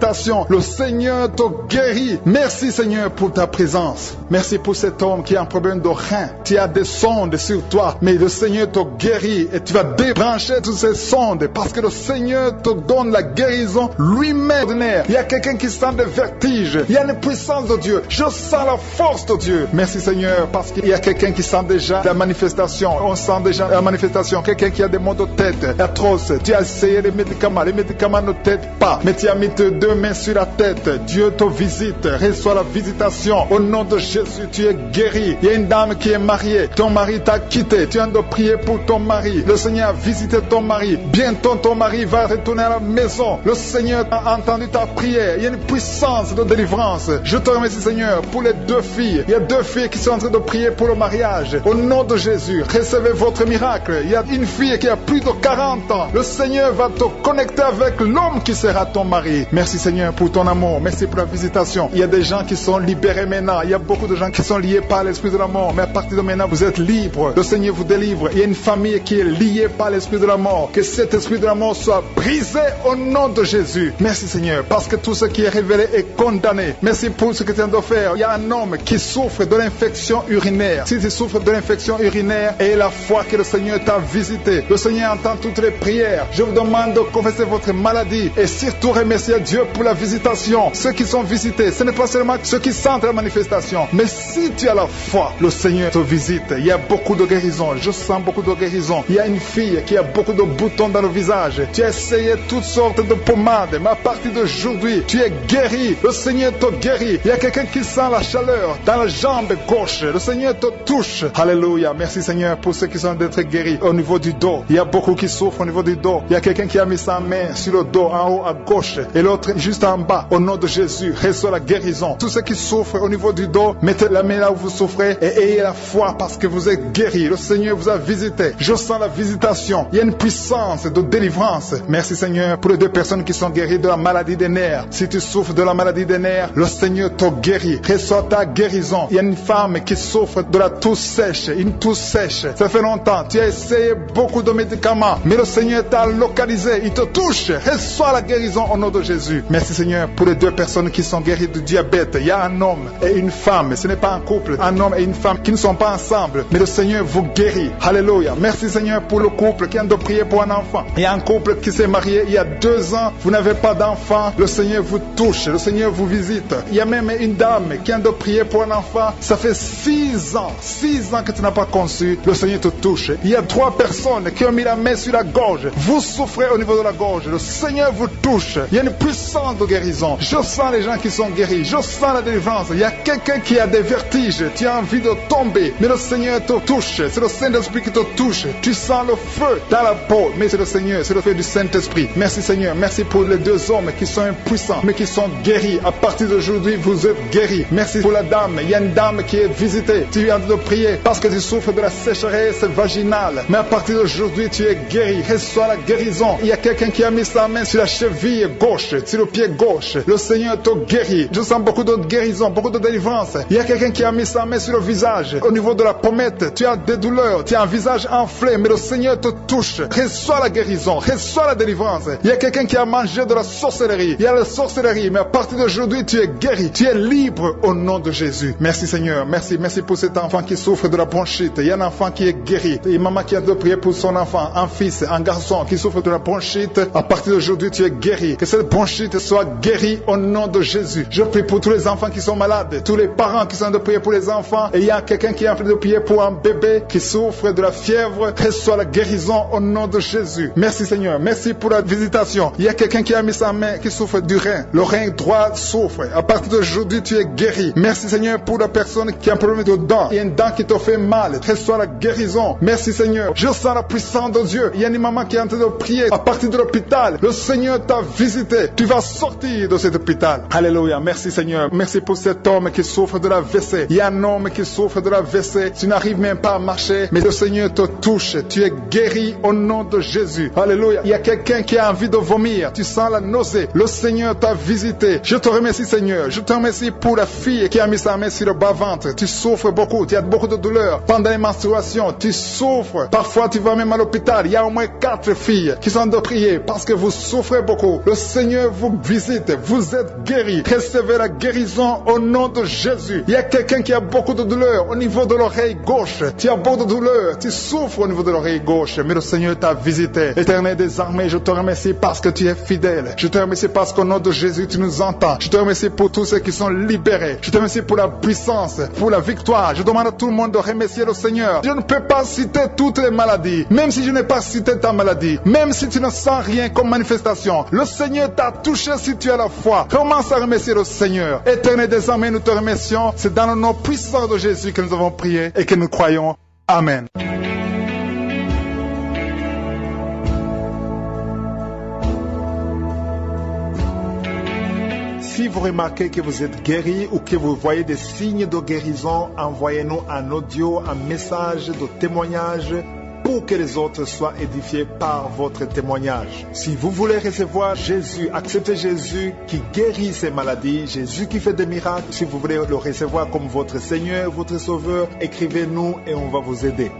Le Seigneur te guérit. Merci Seigneur pour ta présence. Merci pour cet homme qui a un problème de rein. Tu as des sondes sur toi, mais le Seigneur te guérit et tu vas débrancher toutes ces sondes parce que le Seigneur te donne la guérison lui-même. Il y a quelqu'un qui sent des vertiges. Il y a une puissance de Dieu. Je sens la force de Dieu. Merci Seigneur parce qu'il y a quelqu'un qui sent déjà la manifestation. On sent déjà la manifestation. Quelqu'un qui a des maux de tête atroces. Tu as essayé les médicaments. Les médicaments ne t'aident pas, mais tu as mis tes 2 mains sur la tête. Dieu te visite. Reçois la visitation. Au nom de Jésus, tu es guéri. Il y a une dame qui est mariée. Ton mari t'a quitté. Tu viens de prier pour ton mari. Le Seigneur a visité ton mari. Bientôt ton mari va retourner à la maison. Le Seigneur a entendu ta prière. Il y a une puissance de délivrance. Je te remercie Seigneur pour les 2 filles. Il y a 2 filles qui sont en train de prier pour le mariage. Au nom de Jésus, recevez votre miracle. Il y a une fille qui a plus de 40 ans. Le Seigneur va te connecter avec l'homme qui sera ton mari. Merci Seigneur pour ton amour. Merci pour la visitation. Il y a des gens qui sont libérés maintenant. Il y a beaucoup de gens qui sont liés par l'esprit de la mort. Mais à partir de maintenant, vous êtes libres. Le Seigneur vous délivre. Il y a une famille qui est liée par l'esprit de la mort. Que cet esprit de la mort soit brisé au nom de Jésus. Merci Seigneur. Parce que tout ce qui est révélé est condamné. Merci pour ce que tu viens de faire. Il y a un homme qui souffre de l'infection urinaire. Si tu souffres de l'infection urinaire, et la foi que le Seigneur t'a visité. Le Seigneur entend toutes les prières. Je vous demande de confesser votre maladie et surtout remercier Dieu pour la visitation. Ceux qui sont visités, ce n'est pas seulement ceux qui sentent la manifestation, mais si tu as la foi, le Seigneur te visite. Il y a beaucoup de guérison. Je sens beaucoup de guérison. Il y a une fille qui a beaucoup de boutons dans le visage. Tu as essayé toutes sortes de pommades, mais à partir d'aujourd'hui, tu es guéri. Le Seigneur te guérit. Il y a quelqu'un qui sent la chaleur dans la jambe gauche. Le Seigneur te touche. Alléluia. Merci Seigneur pour ceux qui sont d'être guéris au niveau du dos. Il y a beaucoup qui souffrent au niveau du dos. Il y a quelqu'un qui a mis sa main sur le dos en haut à gauche et l'autre juste en bas. Au nom de Jésus, reçois la guérison. Tous ceux qui souffrent au niveau du dos, mettez la main là où vous souffrez et ayez la foi parce que vous êtes guéris. Le Seigneur vous a visité. Je sens la visitation. Il y a une puissance de délivrance. Merci Seigneur pour les 2 personnes qui sont guéries de la maladie des nerfs. Si tu souffres de la maladie des nerfs, le Seigneur te guérit. Reçois ta guérison. Il y a une femme qui souffre de la toux sèche, une toux sèche. Ça fait longtemps, tu as essayé beaucoup de médicaments, mais le Seigneur t'a localisé, il te touche. Reçois la guérison au nom de Jésus. Merci Seigneur pour les deux personnes qui sont guéries du diabète. Il y a un homme et une femme, ce n'est pas un couple, un homme et une femme qui ne sont pas ensemble, mais le Seigneur vous guérit. Alléluia. Merci Seigneur pour le couple qui vient de prier pour un enfant. Il y a un couple qui s'est marié il y a 2 ans, vous n'avez pas d'enfant, le Seigneur vous touche, le Seigneur vous visite. Il y a même une dame qui vient de prier pour un enfant, ça fait 6 ans que tu n'as pas conçu, le Seigneur te touche. Il y a 3 personnes qui ont mis la main sur la gorge, vous souffrez au niveau de la gorge, le Seigneur vous touche. Il y a une puissance de guérison. Je sens les gens qui sont guéris, je sens la délivrance. Il y a quelqu'un qui a des vertiges, tu as envie de tomber, mais le Seigneur te touche, c'est le Saint-Esprit qui te touche. Tu sens le feu dans la peau, mais c'est le Seigneur, c'est le feu du Saint-Esprit. Merci Seigneur, merci pour les 2 hommes qui sont impuissants, mais qui sont guéris. À partir d'aujourd'hui, vous êtes guéris. Merci pour la dame, il y a une dame qui est visitée, tu viens de prier parce que tu souffres de la sécheresse vaginale, mais à partir d'aujourd'hui, tu es guéri. Reçois la guérison. Il y a quelqu'un qui a mis sa main sur la cheville gauche, sur le pied gauche. Le Seigneur te guérit. Je sens beaucoup de guérison, beaucoup de délivrance. Il y a quelqu'un qui a mis sa main sur le visage, au niveau de la pommette. Tu as des douleurs, tu as un visage enflé, mais le Seigneur te touche. Reçois la guérison, reçois la délivrance. Il y a quelqu'un qui a mangé de la sorcellerie. Il y a la sorcellerie, mais à partir d'aujourd'hui, tu es guéri. Tu es libre au nom de Jésus. Merci Seigneur, merci pour cet enfant qui souffre de la bronchite. Il y a un enfant qui est guéri. Et maman qui a de prier pour son enfant, un fils, un garçon qui souffre de la bronchite. À partir d'aujourd'hui, tu es guéri. Que cette bronchite soit guérie au nom de Jésus. Je prie pour tous les enfants qui sont malades, tous les parents qui sont de prier pour les enfants. Et il y a quelqu'un qui est en train de prier pour un bébé qui souffre de la fièvre. Reçois la guérison au nom de Jésus. Merci Seigneur, merci pour la visitation. Il y a quelqu'un qui a mis sa main qui souffre du rein. Le rein droit souffre. À partir d'aujourd'hui, tu es guéri. Merci Seigneur pour la personne qui a un problème de dents. Il y a une dent qui te fait mal. Reçois la guérison. Merci Seigneur. Je sens la puissance de Dieu. Il y a une maman qui est en train de prier à partir de l'hôpital. Le Seigneur t'a visité. Tu vas sortir de cet hôpital. Alléluia. Merci Seigneur. Merci pour cet homme qui souffre de la WC. Il y a un homme qui souffre de la WC. Tu n'arrives même pas à marcher, mais le Seigneur te touche. Tu es guéri au nom de Jésus. Alléluia. Il y a quelqu'un qui a envie de vomir. Tu sens la nausée. Le Seigneur t'a visité. Je te remercie Seigneur. Je te remercie pour la fille qui a mis sa main sur le bas-ventre. Tu souffres beaucoup. Tu as beaucoup de douleurs. Pendant les menstruations, tu souffres. Parfois, tu vas même à l'hôpital. Il y a au moins 4 filles qui sont de prier parce que vous souffrez beaucoup. Le Seigneur vous visite. Vous êtes guéris. Recevez la guérison au nom de Jésus. Il y a quelqu'un qui a beaucoup de douleurs au niveau de l'oreille gauche. Tu as beaucoup de douleurs. Tu souffres au niveau de l'oreille gauche. Mais le Seigneur t'a visité. Éternel des armées, je te remercie parce que tu es fidèle. Je te remercie parce qu'au nom de Jésus, tu nous entends. Je te remercie pour tous ceux qui sont libérés. Je te remercie pour la puissance, pour la victoire. Je demande à tout le monde de remercier le Seigneur. Je ne peux pas citer toutes les maladies. Même si je n'ai pas cité ta maladie. Même si tu ne sens rien comme manifestation. Le Seigneur t'a touché si tu as la foi. Commence à remercier le Seigneur. Éternel des armées, nous te remercions. C'est dans le nom puissant de Jésus que nous avons prié et que nous croyons. Amen. Si vous remarquez que vous êtes guéri ou que vous voyez des signes de guérison, envoyez-nous un audio, un message de témoignage pour que les autres soient édifiés par votre témoignage. Si vous voulez recevoir Jésus, accepter Jésus qui guérit ces maladies, Jésus qui fait des miracles, si vous voulez le recevoir comme votre Seigneur, votre Sauveur, écrivez-nous et on va vous aider.